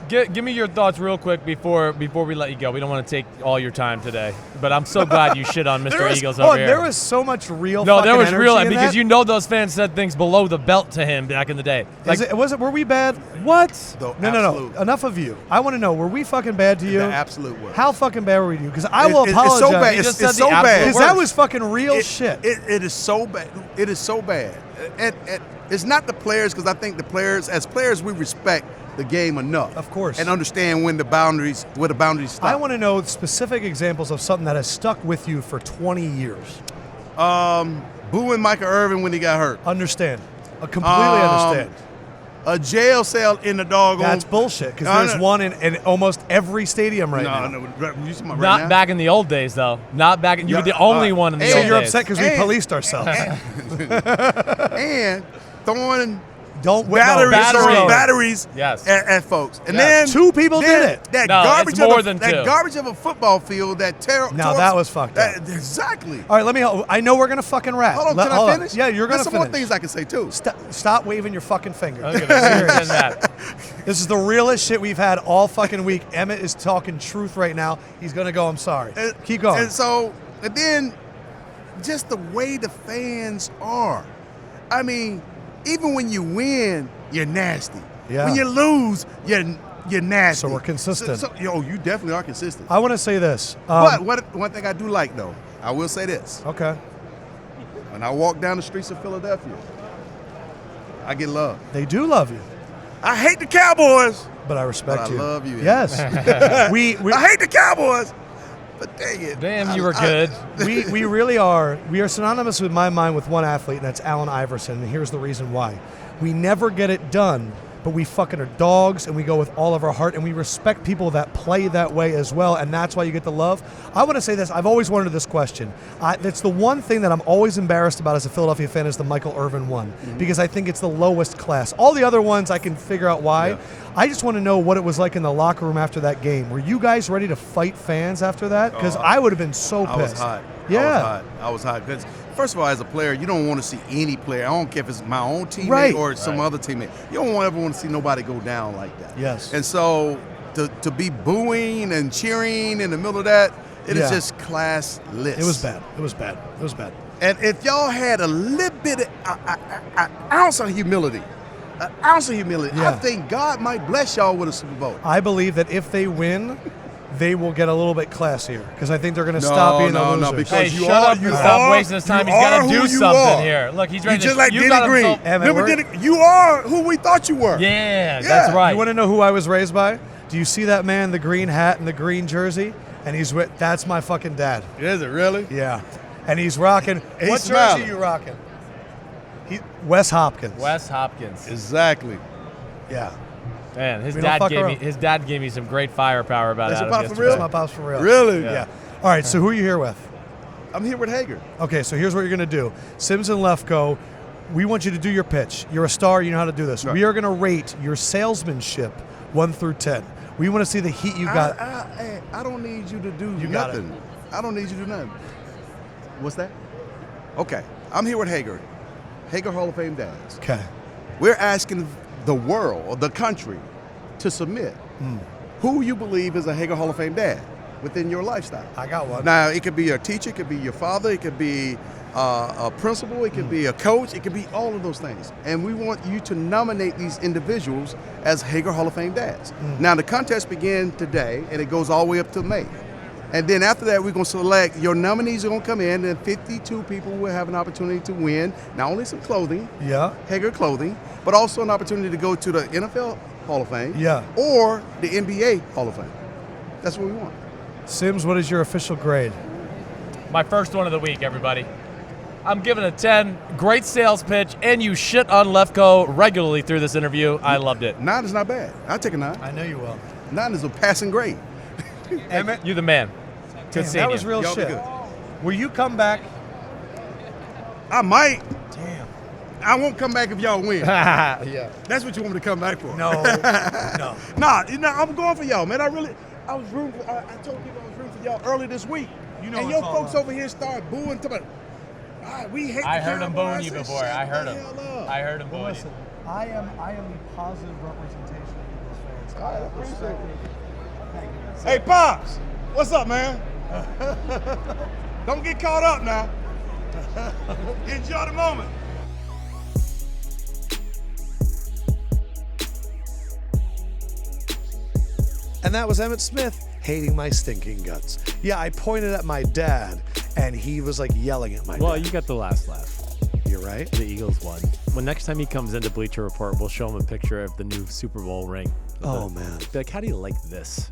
[SPEAKER 6] Give me your thoughts real quick before we let you go. We don't want to take all your time today, but I'm so glad you shit on Mr. Eagles over here.
[SPEAKER 1] There was so much real.
[SPEAKER 6] No, there was
[SPEAKER 1] energy
[SPEAKER 6] real
[SPEAKER 1] in
[SPEAKER 6] because
[SPEAKER 1] that.
[SPEAKER 6] you know those fans said things below the belt to him back in the day. Like,
[SPEAKER 1] Were we bad?
[SPEAKER 6] What?
[SPEAKER 1] No. Enough of you. I want to know. Were we fucking bad to you?
[SPEAKER 5] The absolute worst.
[SPEAKER 1] How fucking bad were we to you? Because I will apologize.
[SPEAKER 5] It's so bad.
[SPEAKER 6] You just
[SPEAKER 5] It's
[SPEAKER 6] said
[SPEAKER 5] so
[SPEAKER 6] the
[SPEAKER 5] bad.
[SPEAKER 6] absolute
[SPEAKER 1] Because that was fucking real shit.
[SPEAKER 5] It is so bad. It is so bad. It's not the players, because I think the players, as players, we respect the game enough.
[SPEAKER 1] Of course.
[SPEAKER 5] And understand where the boundaries stop.
[SPEAKER 1] I want to know specific examples of something that has stuck with you for 20 years.
[SPEAKER 5] Booing Michael Irvin when he got hurt.
[SPEAKER 1] Understand. I completely understand.
[SPEAKER 5] A jail cell in the doggone.
[SPEAKER 1] That's bullshit, because there's one in almost every stadium right now.
[SPEAKER 5] No, you talking about right
[SPEAKER 6] Not
[SPEAKER 5] now?
[SPEAKER 6] back in the old days, though. Not back. You were the only one in the
[SPEAKER 1] So
[SPEAKER 6] old
[SPEAKER 1] you're
[SPEAKER 6] days.
[SPEAKER 1] upset because we policed ourselves.
[SPEAKER 5] And throwing batteries
[SPEAKER 6] Yes.
[SPEAKER 5] at folks. And
[SPEAKER 6] Yes.
[SPEAKER 5] then
[SPEAKER 1] Two people did it.
[SPEAKER 5] That
[SPEAKER 6] No,
[SPEAKER 5] garbage
[SPEAKER 6] it's more
[SPEAKER 5] of
[SPEAKER 6] than
[SPEAKER 5] that
[SPEAKER 6] two.
[SPEAKER 5] garbage of a football field that
[SPEAKER 1] Now that was fucked up.
[SPEAKER 5] Exactly.
[SPEAKER 1] All right, I know we're going to fucking wrap.
[SPEAKER 5] Hold on, can I finish?
[SPEAKER 1] Yeah, you're going
[SPEAKER 5] There's
[SPEAKER 1] to
[SPEAKER 5] some more
[SPEAKER 1] finish.
[SPEAKER 5] things I can say too.
[SPEAKER 1] Stop waving your fucking finger.
[SPEAKER 6] Look at this. that.
[SPEAKER 1] This is the realest shit we've had all fucking week. Emmitt is talking truth right now. He's going to go, I'm sorry. Keep going.
[SPEAKER 5] And then just the way the fans are. I mean, even when you win, you're nasty.
[SPEAKER 1] Yeah.
[SPEAKER 5] When you lose, you're nasty.
[SPEAKER 1] So we're consistent.
[SPEAKER 5] You definitely are consistent.
[SPEAKER 1] I want to say this.
[SPEAKER 5] But one thing I do like, though, I will say this.
[SPEAKER 1] Okay.
[SPEAKER 5] When I walk down the streets of Philadelphia, I get love.
[SPEAKER 1] They do love you.
[SPEAKER 5] I hate the Cowboys,
[SPEAKER 1] But I respect
[SPEAKER 5] but
[SPEAKER 1] you.
[SPEAKER 5] I love you.
[SPEAKER 1] Yes. we
[SPEAKER 5] I hate the Cowboys, but dang it.
[SPEAKER 6] Damn, you were good.
[SPEAKER 1] we really are. We are synonymous with my mind with one athlete, and that's Allen Iverson. And here's the reason why. We never get it done, but we fucking are dogs, and we go with all of our heart, and we respect people that play that way as well, and that's why you get the love. I want to say this. I've always wondered this question. That's the one thing that I'm always embarrassed about as a Philadelphia fan is the Michael Irvin one, because I think it's the lowest class. All the other ones, I can figure out why. Yeah. I just want to know what it was like in the locker room after that game. Were you guys ready to fight fans after that? Because I would have been so pissed.
[SPEAKER 5] I was hot.
[SPEAKER 1] Yeah.
[SPEAKER 5] I was hot. Because, first of all, as a player, you don't want to see any player. I don't care if it's my own teammate or some other teammate. You don't ever want to see nobody go down like that.
[SPEAKER 1] Yes.
[SPEAKER 5] And so to be booing and cheering in the middle of that, it is just classless.
[SPEAKER 1] It was bad. It was bad. It was bad.
[SPEAKER 5] And if y'all had a little bit of an ounce of humility, I think God might bless y'all with a Super Bowl.
[SPEAKER 1] I believe that if they win, they will get a little bit classier because I think they're going to stop being the losers.
[SPEAKER 5] No, because
[SPEAKER 6] hey, shut up! Stop wasting his time. He's got to do something here. Look, he's ready to.
[SPEAKER 5] Just like Denny Green. You are who we thought you were.
[SPEAKER 6] Yeah, that's right.
[SPEAKER 1] You want to know who I was raised by? Do you see that man, the green hat and the green jersey? And he's with. That's my fucking dad.
[SPEAKER 5] Is it really?
[SPEAKER 1] Yeah. And he's rocking. What jersey are you rocking? Wes Hopkins.
[SPEAKER 6] Wes Hopkins.
[SPEAKER 5] Exactly.
[SPEAKER 1] Yeah.
[SPEAKER 6] Man, his dad gave me some great firepower about
[SPEAKER 5] That's
[SPEAKER 6] Adam
[SPEAKER 5] your pop for real?
[SPEAKER 1] That's my pops for real.
[SPEAKER 5] Really?
[SPEAKER 1] Yeah. All right, so who are you here with?
[SPEAKER 5] I'm here with Hager.
[SPEAKER 1] Okay, so here's what you're going to do. Sims and Lefkoe, we want you to do your pitch. You're a star. You know how to do this. Right. We are going to rate your salesmanship 1 through 10. We want to see the heat you got.
[SPEAKER 5] I don't need you to do nothing. I don't need you to do nothing. What's that? Okay. I'm here with Hager. Hager Hall of Fame dads.
[SPEAKER 1] Okay.
[SPEAKER 5] We're asking the world or the country to submit who you believe is a Hager Hall of Fame dad within your lifestyle.
[SPEAKER 1] I got one.
[SPEAKER 5] Now, it could be a teacher, it could be your father, it could be a principal, it could be a coach, it could be all of those things. And we want you to nominate these individuals as Hager Hall of Fame dads. Now, the contest began today, and it goes all the way up to May. And then after that, we're going to select, your nominees are going to come in, and 52 people will have an opportunity to win not only some clothing, Hager clothing, but also an opportunity to go to the NFL Hall of Fame or the NBA Hall of Fame. That's what we want.
[SPEAKER 1] Sims, what is your official grade?
[SPEAKER 6] My first one of the week, everybody. I'm giving it a 10. Great sales pitch, and you shit on Lefkoe regularly through this interview. I loved it.
[SPEAKER 5] 9 is not bad. I'll take a 9.
[SPEAKER 1] I know you will.
[SPEAKER 5] 9 is a passing grade.
[SPEAKER 1] Emmitt,
[SPEAKER 6] You the man. Good seeing
[SPEAKER 1] that
[SPEAKER 6] you.
[SPEAKER 1] was real
[SPEAKER 5] Y'all be
[SPEAKER 1] shit.
[SPEAKER 5] good.
[SPEAKER 1] Will you come back?
[SPEAKER 5] I might.
[SPEAKER 1] Damn.
[SPEAKER 5] I won't come back if y'all win.
[SPEAKER 6] Yeah.
[SPEAKER 5] That's what you want me to come back for.
[SPEAKER 1] No. No.
[SPEAKER 5] Nah, I'm going for y'all, man. I was rooting for, I told people I was rooting for y'all early this week.
[SPEAKER 1] You know
[SPEAKER 5] and
[SPEAKER 1] it's
[SPEAKER 5] your
[SPEAKER 1] all
[SPEAKER 5] folks
[SPEAKER 1] love.
[SPEAKER 5] over here started booing. We hate
[SPEAKER 6] I
[SPEAKER 5] the
[SPEAKER 6] heard him
[SPEAKER 5] Cowboys.
[SPEAKER 6] booing you
[SPEAKER 5] said,
[SPEAKER 6] before.
[SPEAKER 5] "Shut
[SPEAKER 6] I heard
[SPEAKER 5] the
[SPEAKER 6] him.
[SPEAKER 5] hell up."
[SPEAKER 6] I heard him booing you.
[SPEAKER 1] Listen, I am the positive representation of Eagles fans.
[SPEAKER 5] I appreciate it.
[SPEAKER 1] Thank you, man.
[SPEAKER 5] Hey, Pops, what's up, man? Don't get caught up now. Enjoy the moment.
[SPEAKER 1] And that was Emmitt Smith hating my stinking guts. Yeah, I pointed at my dad, and he was like yelling at my
[SPEAKER 2] Well,
[SPEAKER 1] dad.
[SPEAKER 2] you got the last laugh.
[SPEAKER 1] You're right.
[SPEAKER 2] The Eagles won. When next time he comes into Bleacher Report, we'll show him a picture of the new Super Bowl ring.
[SPEAKER 1] Oh, man.
[SPEAKER 2] Be like, how do you like this?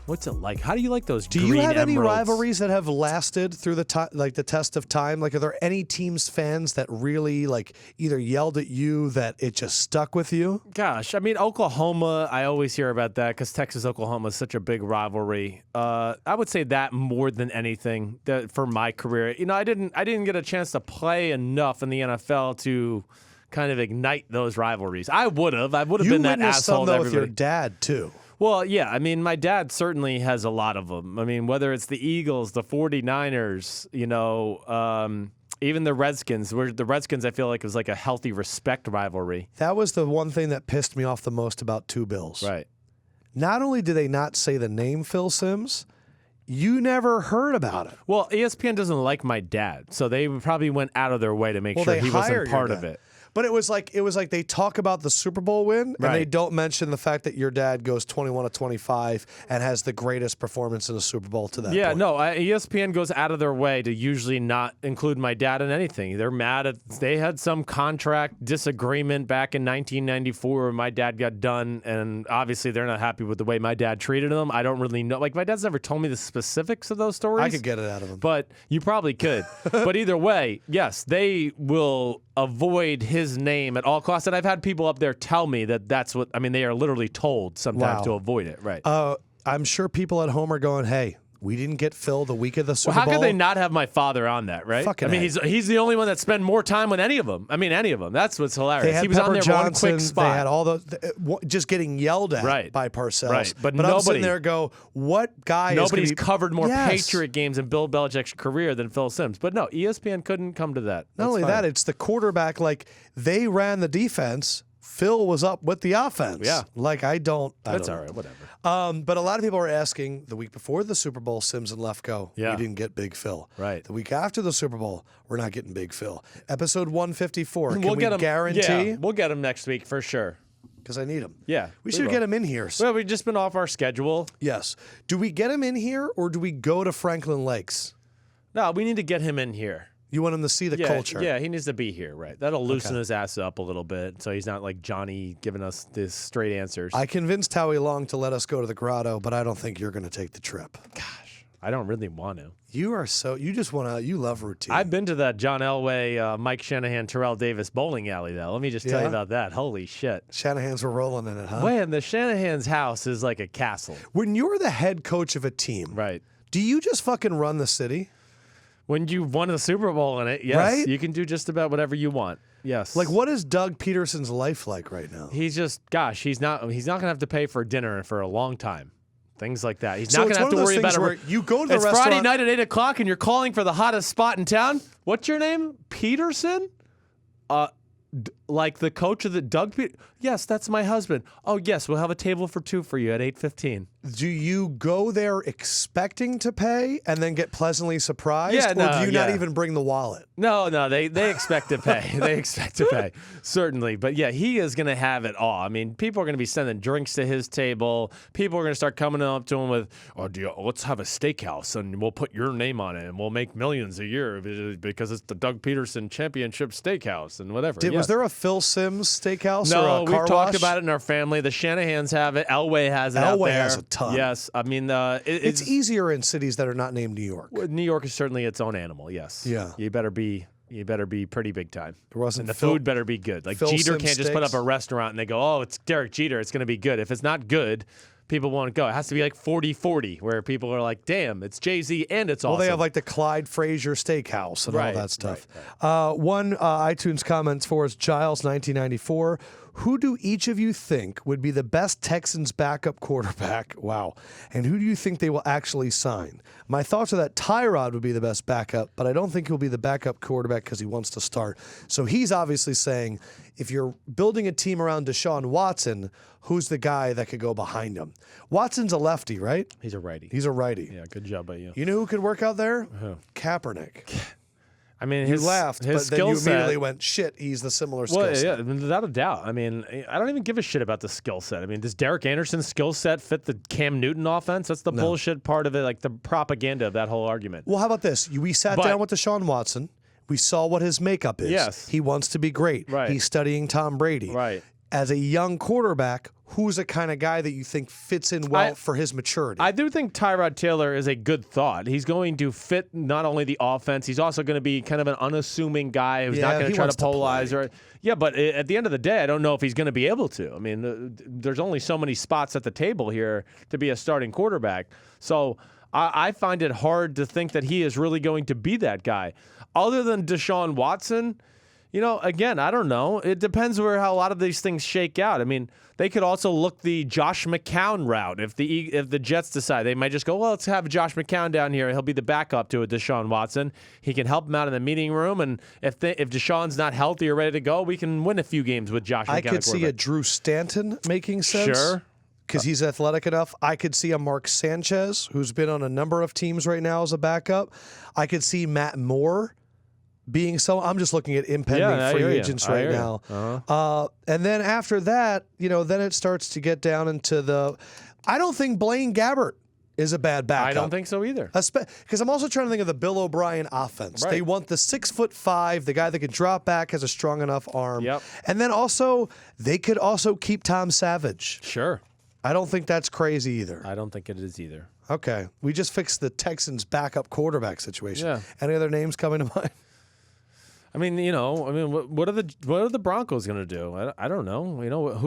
[SPEAKER 2] What's it like? How do you like those
[SPEAKER 1] Do
[SPEAKER 2] green
[SPEAKER 1] you have any
[SPEAKER 2] emeralds?
[SPEAKER 1] rivalries that have lasted through the the test of time? Like, are there any teams fans that really like either yelled at you that it just stuck with you?
[SPEAKER 2] Gosh, I mean, Oklahoma, I always hear about that because Texas-Oklahoma is such a big rivalry. I would say that more than anything for my career. You know, I didn't get a chance to play enough in the NFL to kind of ignite those rivalries. I would have been that
[SPEAKER 1] You witnessed
[SPEAKER 2] asshole
[SPEAKER 1] some
[SPEAKER 2] to
[SPEAKER 1] though with
[SPEAKER 2] everybody.
[SPEAKER 1] your dad too.
[SPEAKER 2] Well, yeah, I mean, my dad certainly has a lot of them. I mean, whether it's the Eagles, the 49ers, you know, even the Redskins. Where the Redskins, I feel like, was like a healthy respect rivalry.
[SPEAKER 1] That was the one thing that pissed me off the most about Two Bills.
[SPEAKER 2] Right.
[SPEAKER 1] Not only did they not say the name Phil Simms, you never heard about it.
[SPEAKER 2] Well, ESPN doesn't like my dad, so they probably went out of their way to make
[SPEAKER 1] Well,
[SPEAKER 2] sure
[SPEAKER 1] they
[SPEAKER 2] he
[SPEAKER 1] hired
[SPEAKER 2] wasn't
[SPEAKER 1] your
[SPEAKER 2] part of
[SPEAKER 1] dad.
[SPEAKER 2] it.
[SPEAKER 1] But it was like they talk about the Super Bowl win, and they
[SPEAKER 2] Right.
[SPEAKER 1] don't mention the fact that your dad goes 21 of 25 and has the greatest performance in a Super Bowl to that
[SPEAKER 2] Yeah,
[SPEAKER 1] point.
[SPEAKER 2] no, ESPN goes out of their way to usually not include my dad in anything. They're mad at they had some contract disagreement back in 1994 when my dad got done, and obviously they're not happy with the way my dad treated them. I don't really know. Like, my dad's never told me the specifics of those stories.
[SPEAKER 1] I could get it out of him.
[SPEAKER 2] But you probably could. But either way, yes, they will avoid his name at all costs. And I've had people up there tell me that that's what, I mean, they are literally told sometimes
[SPEAKER 1] Wow.
[SPEAKER 2] to avoid it. Right.
[SPEAKER 1] I'm sure people at home are going, hey, we didn't get Phil the week of the Super
[SPEAKER 2] Well, how
[SPEAKER 1] Bowl.
[SPEAKER 2] could they not have my father on that, right?
[SPEAKER 1] Fucking
[SPEAKER 2] I mean,
[SPEAKER 1] A.
[SPEAKER 2] he's the only one that spent more time with any of them. I mean, any of them. That's what's hilarious.
[SPEAKER 1] They had
[SPEAKER 2] He was
[SPEAKER 1] Pepper
[SPEAKER 2] on there
[SPEAKER 1] Johnson,
[SPEAKER 2] one quick spot.
[SPEAKER 1] They had all just getting yelled at
[SPEAKER 2] Right.
[SPEAKER 1] by Parcells.
[SPEAKER 2] Right. But
[SPEAKER 1] I'm
[SPEAKER 2] nobody-
[SPEAKER 1] sitting there go, what guy
[SPEAKER 2] Nobody's
[SPEAKER 1] is gonna be,
[SPEAKER 2] covered more
[SPEAKER 1] Yes.
[SPEAKER 2] Patriot games in Bill Belichick's career than Phil Simms. But no, ESPN couldn't come to that.
[SPEAKER 1] Not only
[SPEAKER 2] That's
[SPEAKER 1] that,
[SPEAKER 2] fine.
[SPEAKER 1] it's the quarterback. Like, they ran the defense. Phil was up with the offense.
[SPEAKER 2] Yeah.
[SPEAKER 1] Like, I don't
[SPEAKER 2] That's
[SPEAKER 1] know.
[SPEAKER 2] all right. Whatever.
[SPEAKER 1] But a lot of people are asking the week before the Super Bowl, Simms and Lefkoe,
[SPEAKER 2] Yeah.
[SPEAKER 1] we didn't get Big Phil.
[SPEAKER 2] Right.
[SPEAKER 1] The week after the Super Bowl, we're not getting Big Phil. Episode 154. Can
[SPEAKER 2] We'll
[SPEAKER 1] we
[SPEAKER 2] get him.
[SPEAKER 1] guarantee?
[SPEAKER 2] Yeah, we'll get him next week for sure.
[SPEAKER 1] Because I need him.
[SPEAKER 2] Yeah,
[SPEAKER 1] We should
[SPEAKER 2] will.
[SPEAKER 1] get him in here.
[SPEAKER 2] Well, we've just been off our schedule.
[SPEAKER 1] Yes. Do we get him in here or do we go to Franklin Lakes?
[SPEAKER 2] No, we need to get him in here.
[SPEAKER 1] You want him to see the culture.
[SPEAKER 2] Yeah, he needs to be here, right? That'll loosen his ass up a little bit, so he's not like Johnny giving us this straight answers.
[SPEAKER 1] I convinced Howie Long to let us go to the grotto, but I don't think you're going to take the trip.
[SPEAKER 2] Gosh, I don't really want to.
[SPEAKER 1] You love routine.
[SPEAKER 2] I've been to that John Elway, Mike Shanahan, Terrell Davis bowling alley, though. Let me just tell you
[SPEAKER 1] Yeah?
[SPEAKER 2] about that. Holy shit.
[SPEAKER 1] Shanahan's were rolling in it, huh?
[SPEAKER 2] Man, the Shanahan's house is like a castle.
[SPEAKER 1] When you're the head coach of a team,
[SPEAKER 2] Right.
[SPEAKER 1] do you just fucking run the city?
[SPEAKER 2] When you won the Super Bowl in it, yes,
[SPEAKER 1] Right?
[SPEAKER 2] you can do just about whatever you want. Yes.
[SPEAKER 1] Like, what is Doug Peterson's life like right now?
[SPEAKER 2] He's just, gosh, he's not going to have to pay for dinner for a long time. Things like that. He's
[SPEAKER 1] So
[SPEAKER 2] not
[SPEAKER 1] it's
[SPEAKER 2] going to
[SPEAKER 1] one
[SPEAKER 2] have
[SPEAKER 1] of
[SPEAKER 2] to
[SPEAKER 1] those
[SPEAKER 2] worry
[SPEAKER 1] things
[SPEAKER 2] about
[SPEAKER 1] where you go to the
[SPEAKER 2] It's
[SPEAKER 1] restaurant.
[SPEAKER 2] Friday night at 8 o'clock and you're calling for the hottest spot in town. What's your name? Peterson? Like the coach of the Doug Peterson? Yes, that's my husband. Oh, yes, we'll have a table for two for you at 8:15.
[SPEAKER 1] Do you go there expecting to pay and then get pleasantly surprised?
[SPEAKER 2] Yeah,
[SPEAKER 1] or
[SPEAKER 2] no,
[SPEAKER 1] do you not
[SPEAKER 2] yeah.
[SPEAKER 1] even bring the wallet?
[SPEAKER 2] No, they expect to pay. They expect to pay, certainly. But yeah, he is going to have it all. I mean, people are going to be sending drinks to his table. People are going to start coming up to him with, let's have a steakhouse and we'll put your name on it and we'll make millions a year because it's the Doug Peterson Championship Steakhouse and whatever.
[SPEAKER 1] Was there a Phil Simms Steakhouse?
[SPEAKER 2] No,
[SPEAKER 1] or
[SPEAKER 2] we've
[SPEAKER 1] car
[SPEAKER 2] talked
[SPEAKER 1] wash?
[SPEAKER 2] about it in our family. The Shanahans have it. Elway has it out there.
[SPEAKER 1] Elway has a ton.
[SPEAKER 2] Yes. I mean,
[SPEAKER 1] it's easier in cities that are not named New York.
[SPEAKER 2] New York is certainly its own animal, yes.
[SPEAKER 1] Yeah.
[SPEAKER 2] You better be pretty big time.
[SPEAKER 1] And
[SPEAKER 2] the food better be good. Like Jeter can't just put up a restaurant and they go, oh, it's Derek Jeter, it's going to be good. If it's not good, people won't go. It has to be like 40-40, where people are like, damn, it's Jay-Z and it's awesome.
[SPEAKER 1] Well, they have like the Clyde Frazier Steakhouse and all that stuff.
[SPEAKER 2] Right.
[SPEAKER 1] One iTunes comments for us, Giles, 1994. Who do each of you think would be the best Texans backup quarterback? Wow. And who do you think they will actually sign? My thoughts are that Tyrod would be the best backup, but I don't think he'll be the backup quarterback because he wants to start. So he's obviously saying, if you're building a team around Deshaun Watson, who's the guy that could go behind him? Watson's a lefty, right?
[SPEAKER 2] He's a righty.
[SPEAKER 1] He's a righty.
[SPEAKER 2] Yeah, good job by you.
[SPEAKER 1] You know who could work out there? Kaepernick.
[SPEAKER 2] I mean,
[SPEAKER 1] you laughed, but then you immediately went, shit, he's the similar skill set.
[SPEAKER 2] Yeah, without a doubt. I mean, I don't even give a shit about the skill set. I mean, does Derek Anderson's skill set fit the Cam Newton offense? That's the bullshit part of it, like the propaganda of that whole argument.
[SPEAKER 1] Well, how about this? We sat down with Deshaun Watson. We saw what his makeup is.
[SPEAKER 2] Yes.
[SPEAKER 1] He wants to be great.
[SPEAKER 2] Right.
[SPEAKER 1] He's studying Tom Brady.
[SPEAKER 2] Right.
[SPEAKER 1] As a young quarterback, who's the kind of guy that you think fits in well for his maturity?
[SPEAKER 2] I do think Tyrod Taylor is a good thought. He's going to fit not only the offense, he's also going to be kind of an unassuming guy who's not going to try to polarize. But at the end of the day, I don't know if he's going to be able to. I mean, there's only so many spots at the table here to be a starting quarterback. So I find it hard to think that he is really going to be that guy. Other than Deshaun Watson, you know, again, I don't know. It depends how a lot of these things shake out. I mean, they could also look the Josh McCown route. If the Jets decide, they might just go, well, let's have Josh McCown down here. He'll be the backup to a Deshaun Watson. He can help him out in the meeting room. And if Deshaun's not healthy or ready to go, we can win a few games with Josh McCown.
[SPEAKER 1] I could see a Drew Stanton making sense.
[SPEAKER 2] Sure.
[SPEAKER 1] Because he's athletic enough. I could see a Mark Sanchez, who's been on a number of teams right now as a backup. I could see Matt Moore being I'm just looking at impending free agents right now.
[SPEAKER 2] Uh-huh.
[SPEAKER 1] And then after that, then it starts to get down into I don't think Blaine Gabbert is a bad backup.
[SPEAKER 2] I don't think so either.
[SPEAKER 1] Because I'm also trying to think of the Bill O'Brien offense.
[SPEAKER 2] Right.
[SPEAKER 1] They want the 6'5", the guy that can drop back, has a strong enough arm.
[SPEAKER 2] Yep.
[SPEAKER 1] And then also, they could also keep Tom Savage.
[SPEAKER 2] Sure.
[SPEAKER 1] I don't think that's crazy either.
[SPEAKER 2] I don't think it is either.
[SPEAKER 1] Okay. We just fixed the Texans' backup quarterback situation.
[SPEAKER 2] Yeah.
[SPEAKER 1] Any other names coming to mind?
[SPEAKER 2] I mean, what are the Broncos going to do? I don't know.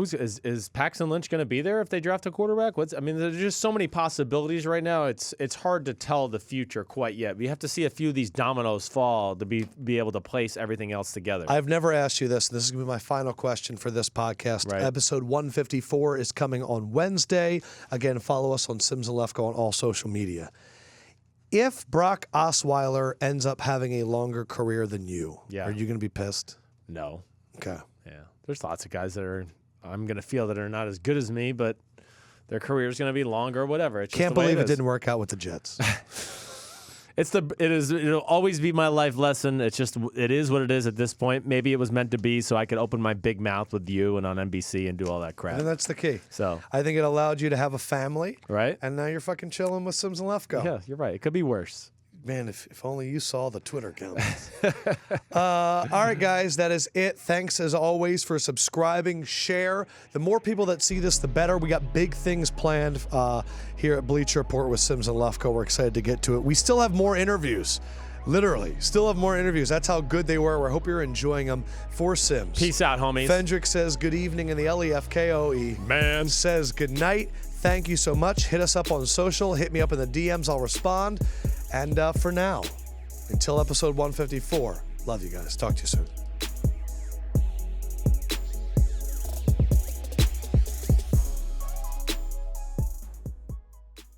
[SPEAKER 2] Is Paxton Lynch going to be there if they draft a quarterback? There's just so many possibilities right now. It's hard to tell the future quite yet. We have to see a few of these dominoes fall to be able to place everything else together.
[SPEAKER 1] I've never asked you this. This is going to be my final question for this podcast.
[SPEAKER 2] Right.
[SPEAKER 1] Episode 154 is coming on Wednesday. Again, follow us on Simms and Lefkoe on all social media. If Brock Osweiler ends up having a longer career than you, are you going to be pissed?
[SPEAKER 2] No.
[SPEAKER 1] Okay.
[SPEAKER 2] Yeah. There's lots of guys that I'm going to feel that are not as good as me, but their career is going to be longer or whatever. It's
[SPEAKER 1] Can't believe it didn't work out with the Jets.
[SPEAKER 2] It'll always be my life lesson. It is what it is at this point. Maybe it was meant to be so I could open my big mouth with you and on NBC and do all that crap.
[SPEAKER 1] And that's the key.
[SPEAKER 2] So
[SPEAKER 1] I think it allowed you to have a family.
[SPEAKER 2] Right.
[SPEAKER 1] And now you're fucking chilling with Simms and Lefkoe.
[SPEAKER 2] Yeah, you're right. It could be worse.
[SPEAKER 1] Man, if only you saw the Twitter comments. All right, guys, that is it. Thanks, as always, for subscribing, share. The more people that see this, the better. We got big things planned here at Bleacher Report with Simms and Lefkoe. We're excited to get to it. We still have more interviews. Literally, still have more interviews. That's how good they were. I hope you're enjoying them. For Simms.
[SPEAKER 2] Peace out, homies.
[SPEAKER 1] Fendrick says good evening, and the LEFKOE
[SPEAKER 2] man
[SPEAKER 1] says good night. Thank you so much. Hit us up on social. Hit me up in the DMs. I'll respond. And for now, until episode 154, love you guys. Talk to you soon.